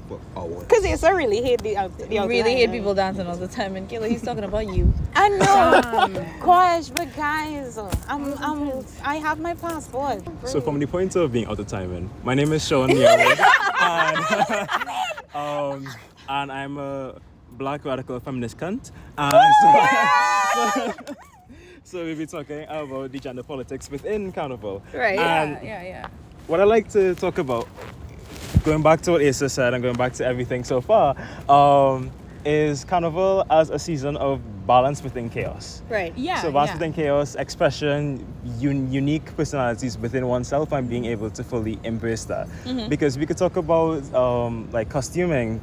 for hours. because they so really hate the You really hate people dancing all the time, and Kayla, he's talking about you. I know, gosh, but guys, I have my passport. So from the point of being out of timing, my name is Sean Yarwood, and I'm a black radical feminist cunt. So we'll be talking about the gender politics within Carnival. Right. And Yeah. what I like to talk about, going back to what Asa said and going back to everything so far, is Carnival as a season of balance within chaos. Right. Yeah. So balance within chaos, expression, unique personalities within oneself, and being able to fully embrace that. Because we could talk about like costuming.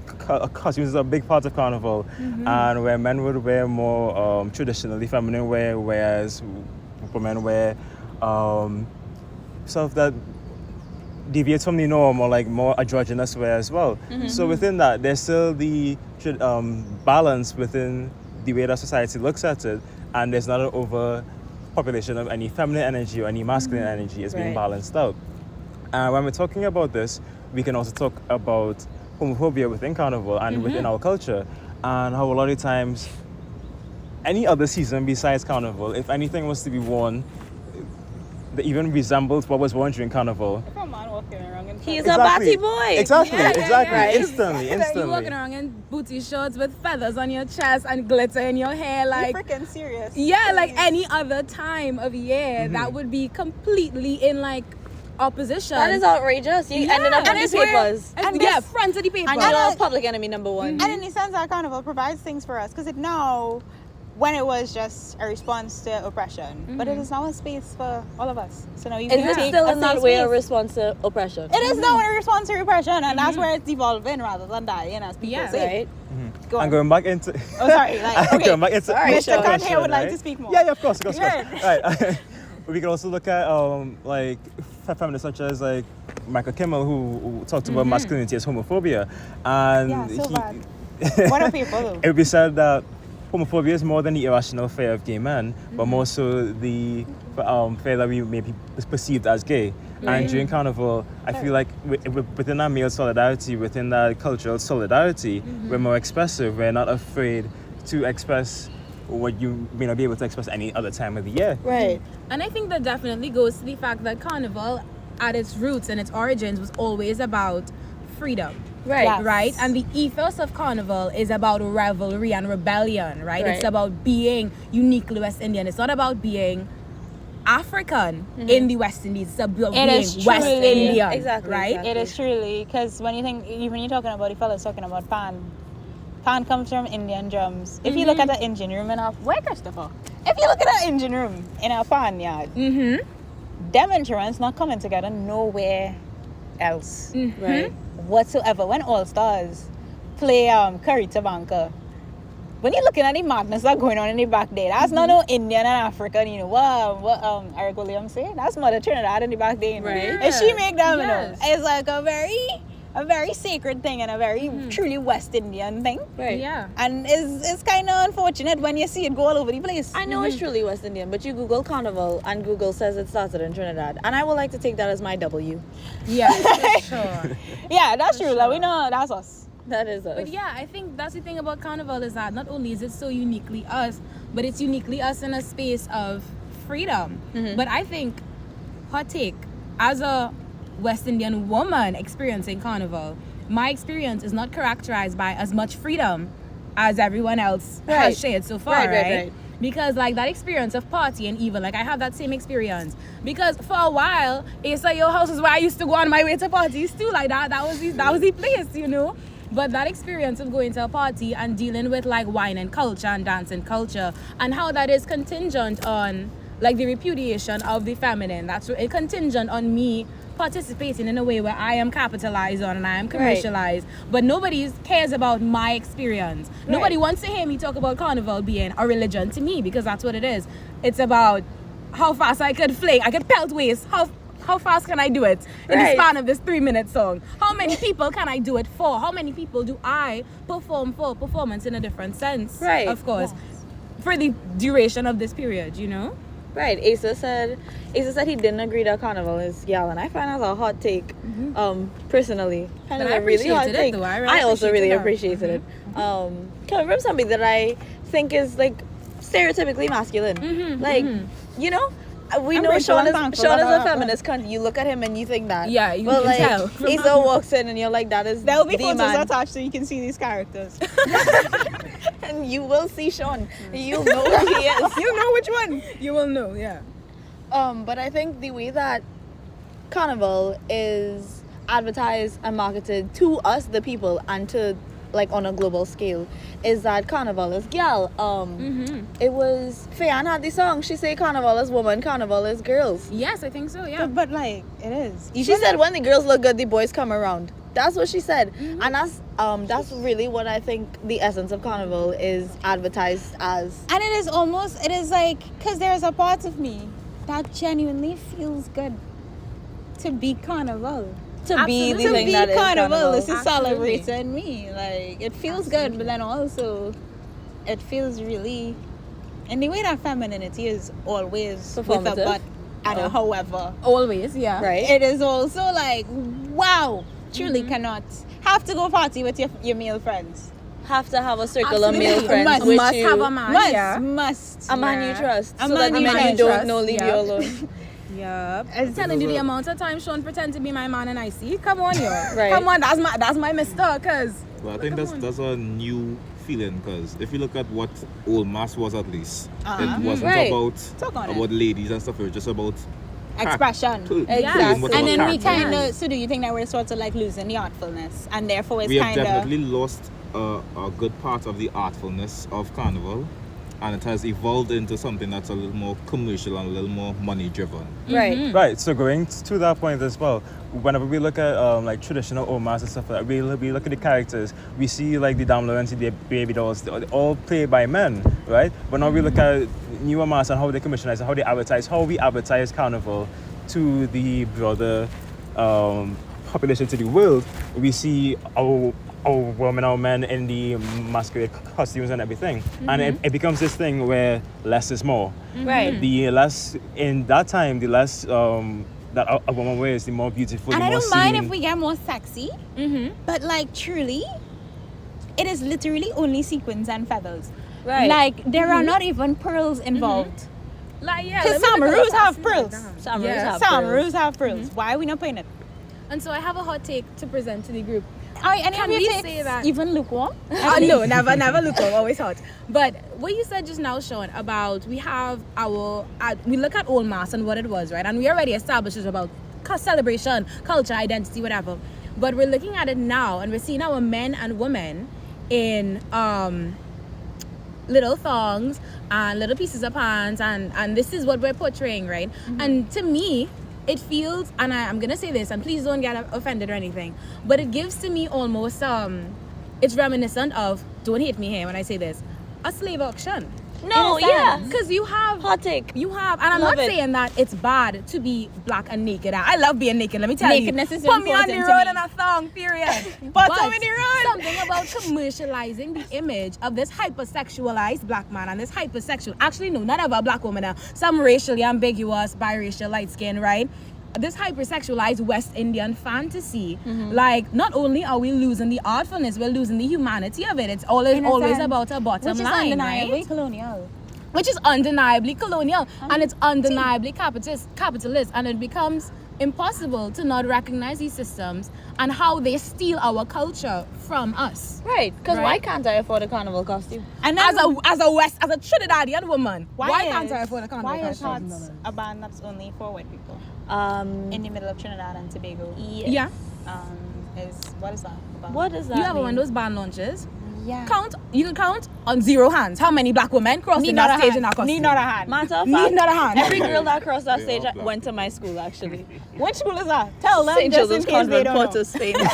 Costumes is a big part of Carnival, and where men would wear more traditionally feminine wear, whereas women wear stuff that deviates from the norm, or like more androgynous wear as well. So within that, there's still the balance within the way that society looks at it, and there's not an overpopulation of any feminine energy or any masculine energy. It's being balanced out. And when we're talking about this, we can also talk about homophobia within Carnival and within our culture, and how a lot of times any other season besides Carnival, if anything was to be worn that even resembles what was worn during Carnival, If a man walking around in He's front- a batty boy. Exactly. Right. Instantly. You walking around in booty shorts with feathers on your chest and glitter in your hair, you like freaking serious. yeah, like any other time of year, that would be completely in like opposition. That is outrageous. You ended up in And the it's where- papers. and yeah, front of the paper. And you're public enemy number one. And in the sense that Carnival provides things for us, because it now, when it was just a response to oppression, but it is now a space for all of us. So now you Is can it take still a in that safe way a space. response to oppression? It is now a response to oppression, and that's where it's evolving rather than dying, as people Yeah. say. Right. Go on. And going back into Oh, sorry. Like, okay. going back into Sorry, Mr. Sean. Kanye would like right? to speak more. Yeah, of course. Good. Right. We can also look at like feminists such as like Michael Kimmel, who talked about masculinity as homophobia, and Yeah, so bad. What are people though? it would be said that homophobia is more than the irrational fear of gay men, but more so the fear that we may be perceived as gay. And during Carnival, I feel like within that male solidarity, within that cultural solidarity, we're more expressive. We're not afraid to express what you may not be able to express any other time of the year. Right. And I think that definitely goes to the fact that Carnival, at its roots and its origins, was always about freedom. Right. Yeah. Right? And the ethos of Carnival is about revelry and rebellion, right? It's Right. about being uniquely West Indian. It's not about being African in the West Indies. It's about It being is West truly- Indian. Exactly, Right? exactly. It is truly, because when you think, even you're talking about the fellas talking about pan comes from Indian drums. If you look at the engine room in our, where Christopher? If you look at the engine room in our pan yard, them instruments not coming together nowhere else Right. whatsoever. When All Stars play Curry Tabanka, when you're looking at the madness that's going on in the back there, that's not no Indian and African, you know. What Eric Williams say? That's Mother Trinidad in the back there, you know. Right. And she make them, you Yes. know. It's like a very sacred thing and a very truly West Indian thing. Right. Yeah. And it's kind of unfortunate when you see it go all over the place. I know it's truly West Indian, but you Google Carnival and Google says it started in Trinidad. And I would like to take that as my W. Yeah, for sure. Yeah, that's true. Like, we know that's us. That is us. But yeah, I think that's the thing about Carnival, is that not only is it so uniquely us, but it's uniquely us in a space of freedom. But I think, hot take, as a West Indian woman experiencing Carnival, my experience is not characterized by as much freedom as everyone else has shared so far, right? Because like that experience of partying, even like I have that same experience, because for a while it's like your house is where I used to go on my way to parties too, like that was the place, you know. But that experience of going to a party and dealing with like wine and culture and dance and culture, and how that is contingent on like the repudiation of the feminine, that's a contingent on me participating in a way where I am capitalized on and I am commercialized, but nobody cares about my experience. Nobody wants to hear me talk about Carnival being a religion to me, because that's what it is. It's about how fast I could fling, I could pelt waist, how fast can I do it in the span of this 3-minute song? How many people can I do it for? How many people do I perform for? Performance in a different sense, Right. of course, for the duration of this period, you know? Right. Asa said he didn't agree that Carnival is gal, and I find that a hot take, personally. Kind But of I a really hot appreciated it, take. though. I really I also really appreciated that. appreciated it. Coming from somebody that I think is like stereotypically masculine, like you know. We I'm know grateful Sean and is thankful Sean is that a feminist cunt. You look at him and you think that. Yeah, you but can like tell from Asa walks in and you're like, that is There will be the photos man. attached so you can see these characters. And him, you will see Sean. You'll know who he is. You know which one. You will know, yeah. But I think the way that Carnival is advertised and marketed to us, the people, and to like on a global scale, is that Carnival is girl. It was Fayan had the song. She say Carnival is woman, Carnival is girls. Yes, I think so, yeah. But like, it is. She said when the girls look good, the boys come around. That's what she said, and that's really what I think the essence of Carnival is advertised as. And it is like, because there's a part of me that genuinely feels good to be Carnival. To be the thing that is Carnival. This is Absolutely. celebrating me. Like, it feels good, but then also it feels really, and the way that femininity is always with a Performative? but and a however. Always, yeah. Right. It is also like, wow, truly cannot have to go party with your male friends. Have to have a circle of Absolutely. male friends Must- with Must you. have a man, yeah. Must. A man you trust. A so man that you the men you trust. don't know leave you Yeah. alone. Yep. I'm telling you the amount of time Sean pretend to be my man and I see. Come on, yo. Right. Come on, that's my mister, cause Well, I think that's a new feeling, because if you look at what Old Mass was, at least it wasn't Right. Talk on about ladies and stuff. It was just about expression. Exactly. Exactly. And then we kind of, so do you think that we're sort of like losing the artfulness, and therefore it's we have kind of definitely lost a good part of the artfulness of Carnival, and it has evolved into something that's a little more commercial and a little more money driven. Right. Right, so going to that point as well, whenever we look at like traditional Omas and stuff like that, we look at the characters, we see like the Damlo and the baby dolls, they're all played by men, right? But now we look at new Omas and how they commercialize, how they advertise, how we advertise Carnival to the broader population, to the world. We see our women, our men in the masquerade costumes and everything. And it becomes this thing where less is more. Right. The less, in that time, the less that a woman wears, the more beautiful, and the I more don't mind seen. if we get more sexy, but like truly, it is literally only sequins and feathers. Right. Like there are not even pearls involved. like yeah. Because let me look at Samaroos the have costumes pearls. down. Samaroos Yeah. have pearls. Samaroos have pearls. Why are we not playing it? And so I have a hot take to present to the group. Any Can of your we takes say that? even lukewarm? No, never look over, always hot. But what you said just now, Sean, about we look at Old Mass and what it was, right? And we already established it's about celebration, culture, identity, whatever. But we're looking at it now and we're seeing our men and women in little thongs and little pieces of pants, and this is what we're portraying, right? And to me, it feels, and I'm gonna say this, and please don't get offended or anything, but it gives to me almost it's reminiscent of, don't hate me here when I say this, a slave auction. No, yeah. Because you have Hot take. and I'm Love not it. saying that it's bad to be black and naked. I love being naked, let me tell you. Nakedness is Put me on the important to road me. in a thong, period. Bottom in the road. Something about commercializing the image of this hypersexualized black man and this hypersexual, actually no, not of a black woman now, some racially ambiguous, biracial, light skin, right? This hypersexualized West Indian fantasy, like not only are we losing the artfulness, we're losing the humanity of it. It's always In a always sense, about a bottom which is line, undeniably right? colonial. Which is undeniably colonial and it's undeniably capitalist, and it becomes impossible to not recognize these systems and how they steal our culture from us. Right. Because why Right. can't I afford a carnival costume? And As a Trinidadian woman, why is- can't I afford a carnival Why is costume? Hearts a band that's only for white people in the middle of Trinidad and Tobago? Yeah. What is that about? What is that? You ever mean? went those band launches? Yeah. You can count on 0 hands how many black women crossed Need in not that a stage hand. in that costume. Need not a hand. Matter of Need fact, not a hand. every girl that crossed that They stage are black. went to my school, actually. Which school is that? Tell them St. just in Joseph's case they Convent, don't Port know. of Spain. In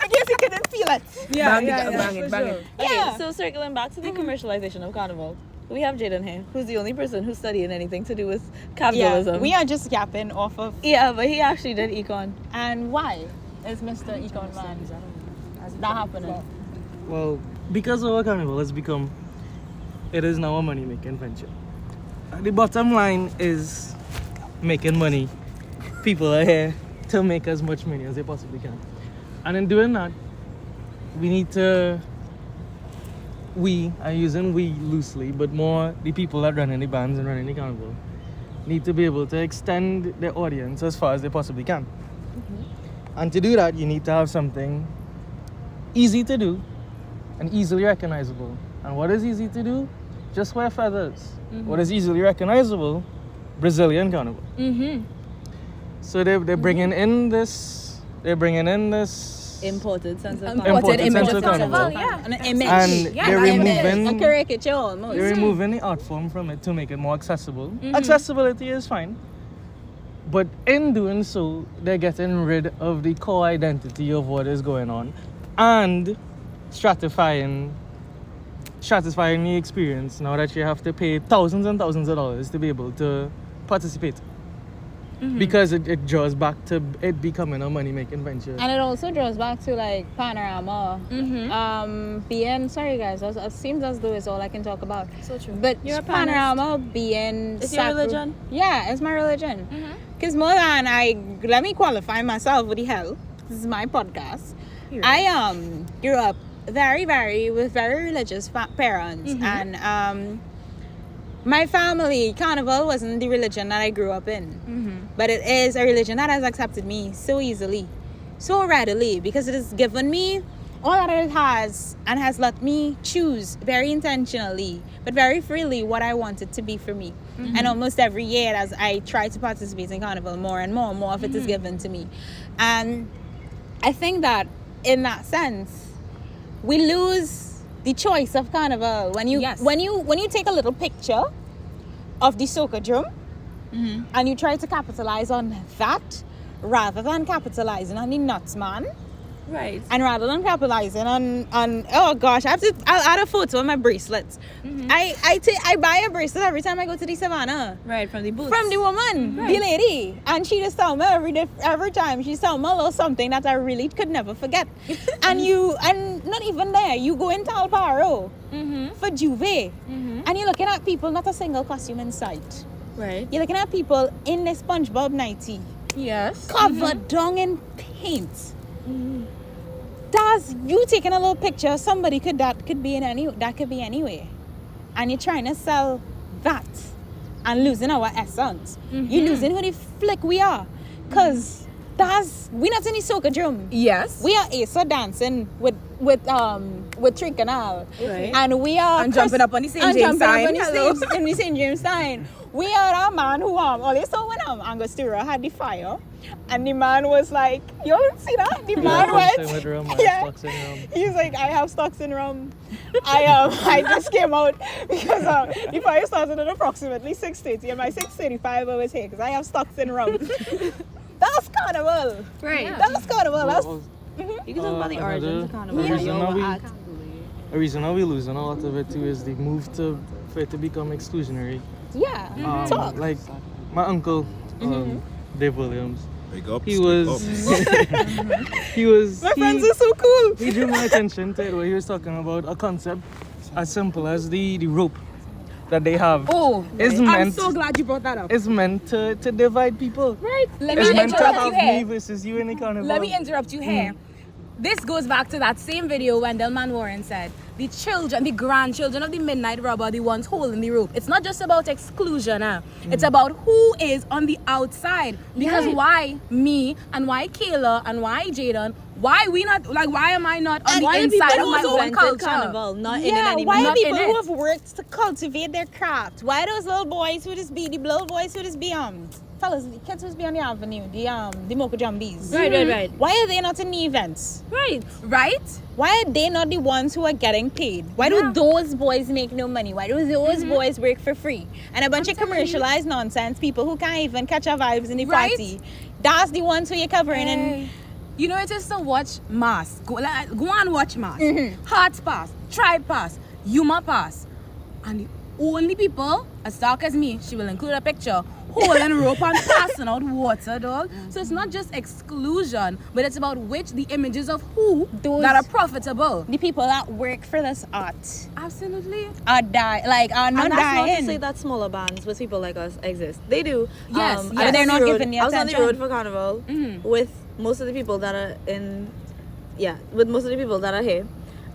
case you couldn't feel it. Yeah, bang it. for sure. Okay, Yeah. so circling back to the commercialization of carnival, we have Jaden here, who's the only person who's studying anything to do with capitalism. Yeah, we are just yapping off of. Yeah, but he actually did econ. And why is Mr. Econ Man that happening? Well, because our carnival has become, it is now a money making venture. The bottom line is making money. People are here to make as much money as they possibly can. And in doing that, we need to, I'm using we loosely, but more the people that run in the bands and running the carnival, need to be able to extend their audience as far as they possibly can. And to do that, you need to have something easy to do, and easily recognizable. And what is easy to do? Just wear feathers. What is easily recognizable? Brazilian Carnival. So they're bringing in this. Imported sense of Imported sense of carnival. Yeah. An image. And they're removing. A caricature almost. They're removing the art form from it to make it more accessible. Accessibility is fine. But in doing so, they're getting rid of the core identity of what is going on and stratifying the experience now that you have to pay thousands and thousands of dollars to be able to participate. Because it draws back to it becoming a money-making venture. And it also draws back to like Panorama. Being sorry guys, it seems as though it's all I can talk about. So true. But You're a Panorama being It's your religion? Yeah, it's my religion. Because more than let me qualify myself. What the hell? This is my podcast. I grew up with very religious parents, and my family, Carnival wasn't the religion that I grew up in. But it is a religion that has accepted me so easily, so readily, because it has given me all that it has and has let me choose very intentionally, but very freely what I want it to be for me. And almost every year as I try to participate in Carnival, more and more of it is given to me. And I think that in that sense, we lose the choice of Carnival when you take a little picture of the soca drum and you try to capitalize on that rather than capitalizing on the nuts man. Right. And rather than capitalizing on oh gosh, I'll add a photo of my bracelets. I buy a bracelet every time I go to the savannah. Right, from the booth. From the woman, the lady. And she just tell me every time she tell me a little something that I really could never forget. and not even there, you go into Alparo for Juve. And you're looking at people, not a single costume in sight. Right. You're looking at people in the SpongeBob nightie. Yes. Covered down in paint. That's you taking a little picture of somebody that could be anywhere. And you're trying to sell that and losing our essence. You're losing who the flick we are. Cause we're not in the soca drum. Yes. We are Asa dancing with Tricanal. Right. And we are jumping up on the St. James sign. in the St. James sign. We are that man who always saw when Angostura had the fire. And the man was like, you don't see that? The man went, he's like, I have stocks in rum. I just came out because the fire started at approximately 6:30 and by 6:35 I was here because I have stocks in rum. That's Carnival. Right. Yeah. That's Carnival. That's You can talk about the origins of Carnival. A reason why we losing a lot of it too is the move for it to become exclusionary. Yeah. Talk. Like my uncle, Dave Williams. Big ups, He was. My friends are so cool. He drew my attention to it where he was talking about a concept as simple as the rope that they have. Oh, I'm I'm so glad you brought that up. It's meant to divide people. Right. Let It's me meant to interrupt have you here. me versus you in the carnival. Let me interrupt you here. This goes back to that same video when Delman Warren said, the children, the grandchildren of the midnight robber, the ones holding the rope. It's not just about exclusion. It's about who is on the outside. Because why me and why Kayla and why Jaden, why we not, like why am I not on the inside of my own culture? Carnival, not in it Yeah, anymore. why Not are people in who it. have worked to cultivate their craft? Why those little boys who just be the little boys who just be fellas, the kids who just be on the avenue, the Mocha Jumbies? Right. Why are they not in the events? Right. Why are they not the ones who are getting paid? Why do those boys make no money? Why do those boys work for free? And a bunch of commercialized nonsense, people who can't even catch our vibes in the party. That's the ones who you're covering. And you know, it is to watch mass. Go and watch mass. Hearts Pass, Tribe Pass, Yuma Pass. And the only people as dark as me, she will include a picture holding rope and passing out water, dog. So it's not just exclusion, but it's about the images of who that are profitable. the people that work for this art Absolutely. are not And that's not to dying. say that smaller bands with people like us exist. They do. Yes, I yes. was They're on not the road- given the I was on the attention. road for Carnival with most of the people that are with most of the people that are here.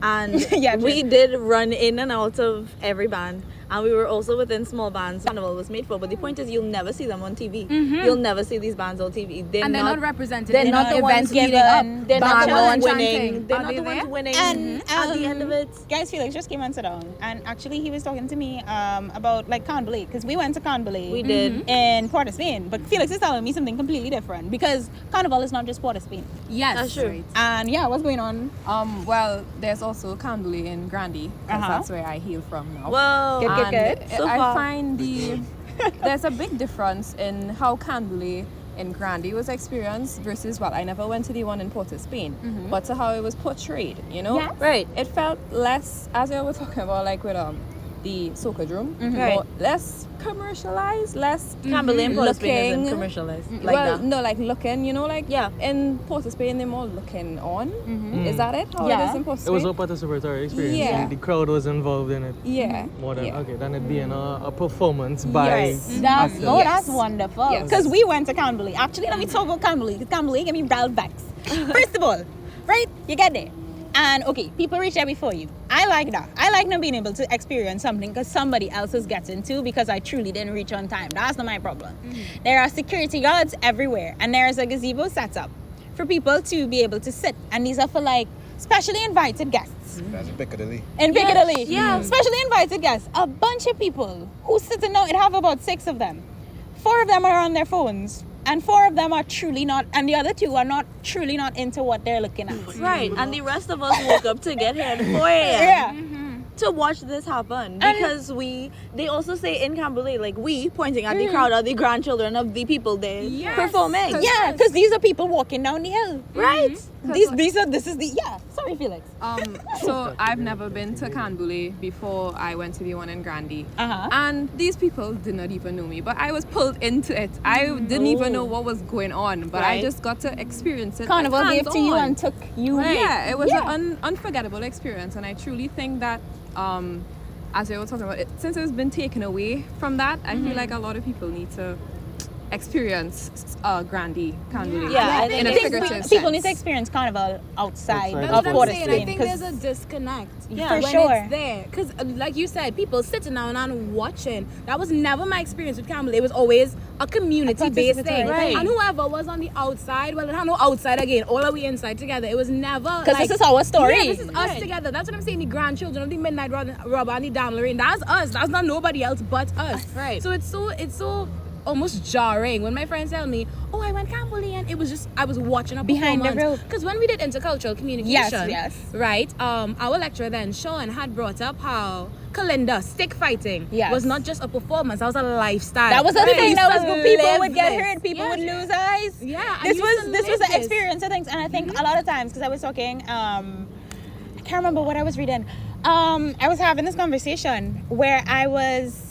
And Yeah, we did run in and out of every band. and we were also within small bands Carnival was made for. But the point is, you'll never see them on TV. You'll never see these bands on TV. And they're not represented. They're in not the events ones leading given. up. They're not the Band ones chanting. winning. They're Are not they the ones there? winning. And at the end of it, guys, Felix just came and sat down, and actually he was talking to me about like Carnival, because we went to Carnival. We did. In Port of Spain, but Felix is telling me something completely different, because Carnival is not just Port of Spain. Yes, That's true. right. And yeah, what's going on? Well, there's also Carnival in Grandy, because that's where I hail from now. Well, Good. And So I far. find there's a big difference in how Carnival in Grandy was experienced versus, well, I never went to the one in Port of Spain, but to how it was portrayed, you know? Yes. Right. It felt less, as I was talking about, like with the Soca-drum, Right. less commercialized, less Camberley and Port of Spain looking isn't commercialized. Like well, that. no, like looking, you know, like Yeah. in Port of Spain, they're more looking on. Is that it? How Yeah. it is in Port of It Spain? was a participatory experience. Yeah. The crowd was involved in it Yeah. more than yeah. okay than it being a performance by Yes. That's actors. that's wonderful. Yes. Because we went to Carnival. Actually, let me talk about Carnival, because Carnival gave me real vex. First of all, right, you get there. And okay, people reach there before you. I like that. I like not being able to experience something because somebody else is getting to, because I truly didn't reach on time. That's not my problem. There are security guards everywhere, and there is a gazebo set up for people to be able to sit. And these are for like specially invited guests. That's in Piccadilly. In Piccadilly. Yeah. Specially invited guests. A bunch of people who sitting down. It have about 6 of them. 4 of them are on their phones. And 4 of them are truly not, and the other 2 are not truly not into what they're looking at. Right. And the rest of us woke up to get here at 4 a.m. Yeah. to watch this happen, because they also say in Camberley, like, we pointing at the crowd are the grandchildren of the people there performing. Yeah, because these are people walking down the hill. Right. Sorry, Felix. So I've never been to Canbule before I went to the one in Grandy. Uh-huh. And these people did not even know me, but I was pulled into it. I didn't even know what was going on, but I Right. just got to experience it. Carnival like, gave to you hands-on. and took you. Yeah, it was an unforgettable experience, and I truly think that as we were talking about it, since it's been taken away from that, I feel like a lot of people need to experience Grandy Canbule Yeah, I in think a it's figurative People sense. need to experience Carnival outside That's That's of what Port I'm of saying. I Spain. think there's a disconnect. Yeah. For when sure. it's there. Because, like you said, people sitting down and watching. That was never my experience with Campbell. It was always a community-based thing. Right. And whoever was on the outside, well, I don't know outside again. All are we inside together. It was never Because this is our story. Yeah, this is us together. That's what I'm saying. The grandchildren of the Midnight Robber and the Damn Lorraine. That's us. That's not nobody else but us. Right. So it's so almost jarring when my friends tell me, "Oh, I went Campbell and it was just I was watching a Behind the performance." rope. Because when we did intercultural communication, Yes. right? Our lecturer then, Sean, had brought up how Kalinda stick fighting Yes. was not just a performance; that was a lifestyle. That was the other thing. That was good. People live would get this. hurt. People Yeah. would lose eyes. Yeah, I This used was to this was live the this. experience of things, and I think a lot of times, because I was talking, I can't remember what I was reading. I was having this conversation where I was,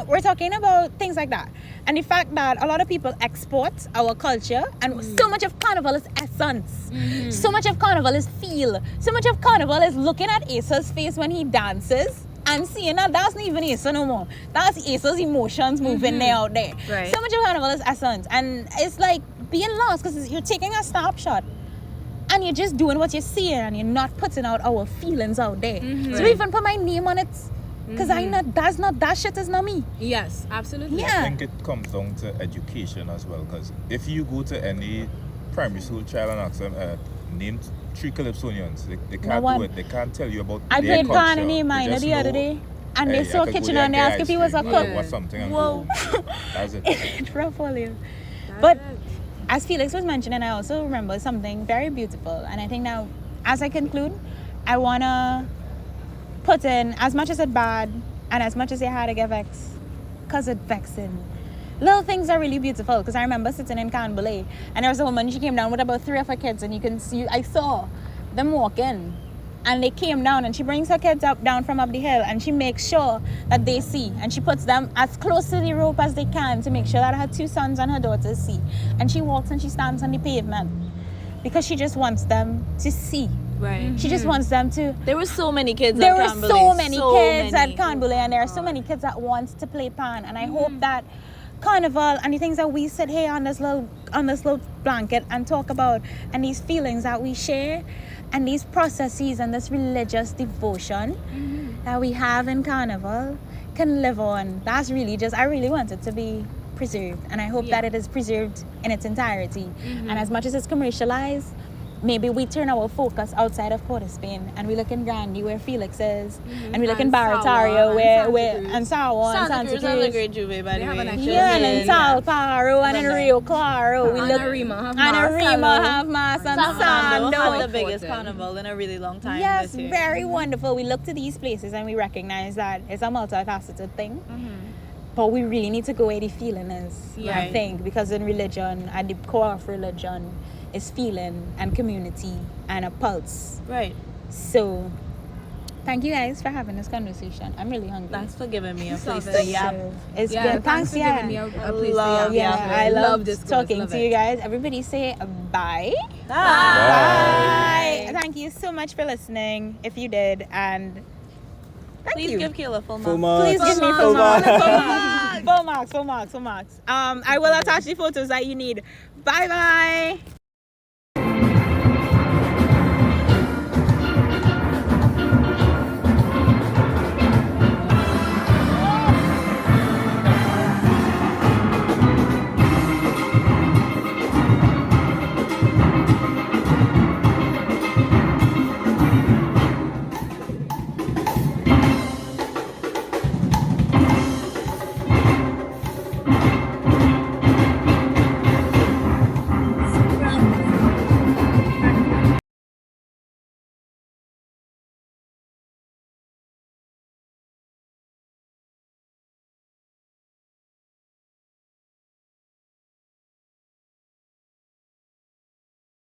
we're talking about things like that, and the fact that a lot of people export our culture, and so much of Carnival is essence, so much of Carnival is feel, so much of Carnival is looking at Asa's face when he dances. And seeing that that's not even Asa no more. That's Asa's emotions moving there out there. Right. So much of Carnival is essence, and it's like being lost because you're taking a snapshot, and you're just doing what you're seeing, and you're not putting out our feelings out there. So even put my name on it, because that shit is not me. Yes, absolutely. I Yeah. think it comes down to education as well, because if you go to any primary school child and ask them, name 3 Calypsonians, they can't one. do it. They can't tell you about I their played culture. Pan in They minor just the other know, day, and hey, they I saw could go kitchen there and they get asked if ice he was a cream cook. or something and Whoa. go. That's it. It's rough for you. But as Felix was mentioning, I also remember something very beautiful, and I think now, as I conclude, I wanna put in as much as it bad and as much as it had to get vexed, cause it vexing. Little things are really beautiful, because I remember sitting in Canbule, and there was a woman, she came down with about 3 of her kids, and you can see, I saw them walking, and they came down, and she brings her kids down from up the hill, and she makes sure that they see, and she puts them as close to the rope as they can to make sure that her 2 sons and her daughters see, and she walks and she stands on the pavement, because she just wants them to see. Right. She just wants them to. There were so many kids There at were Camberley. so many kids many. at Canbule, and there are so many kids that want to play Pan, and I hope that Carnival and the things that we sit here on this little blanket and talk about, and these feelings that we share, and these processes and this religious devotion that we have in Carnival can live on. That's really just, I really want it to be preserved, and I hope that it is preserved in its entirety. And as much as it's commercialized, maybe we turn our focus outside of Port of Spain and we look in Grandy where Felix is, and we look in Barataria and Sawa and Santa Cruz and the Great Juve, by the way. and in Talparo and in Rio Claro. We look Arima have Mass and Sando. Had the biggest carnival in a really long time. Yes, this year. very wonderful. We look to these places and we recognize that it's a multifaceted thing. But we really need to go where the feeling is, I think, because in religion, at the core of religion, is feeling and community and a pulse. Right. So, thank you guys for having this conversation. I'm really hungry. Thanks for giving me a place to yap. It's good. Thanks, for giving me a place to yap. I love this talking to you guys. Everybody say bye. Bye. Thank you so much for listening, if you did, and Please give Kayla full Full marks. marks. Please give me full marks. Full marks. I will attach the photos that you need. Bye bye.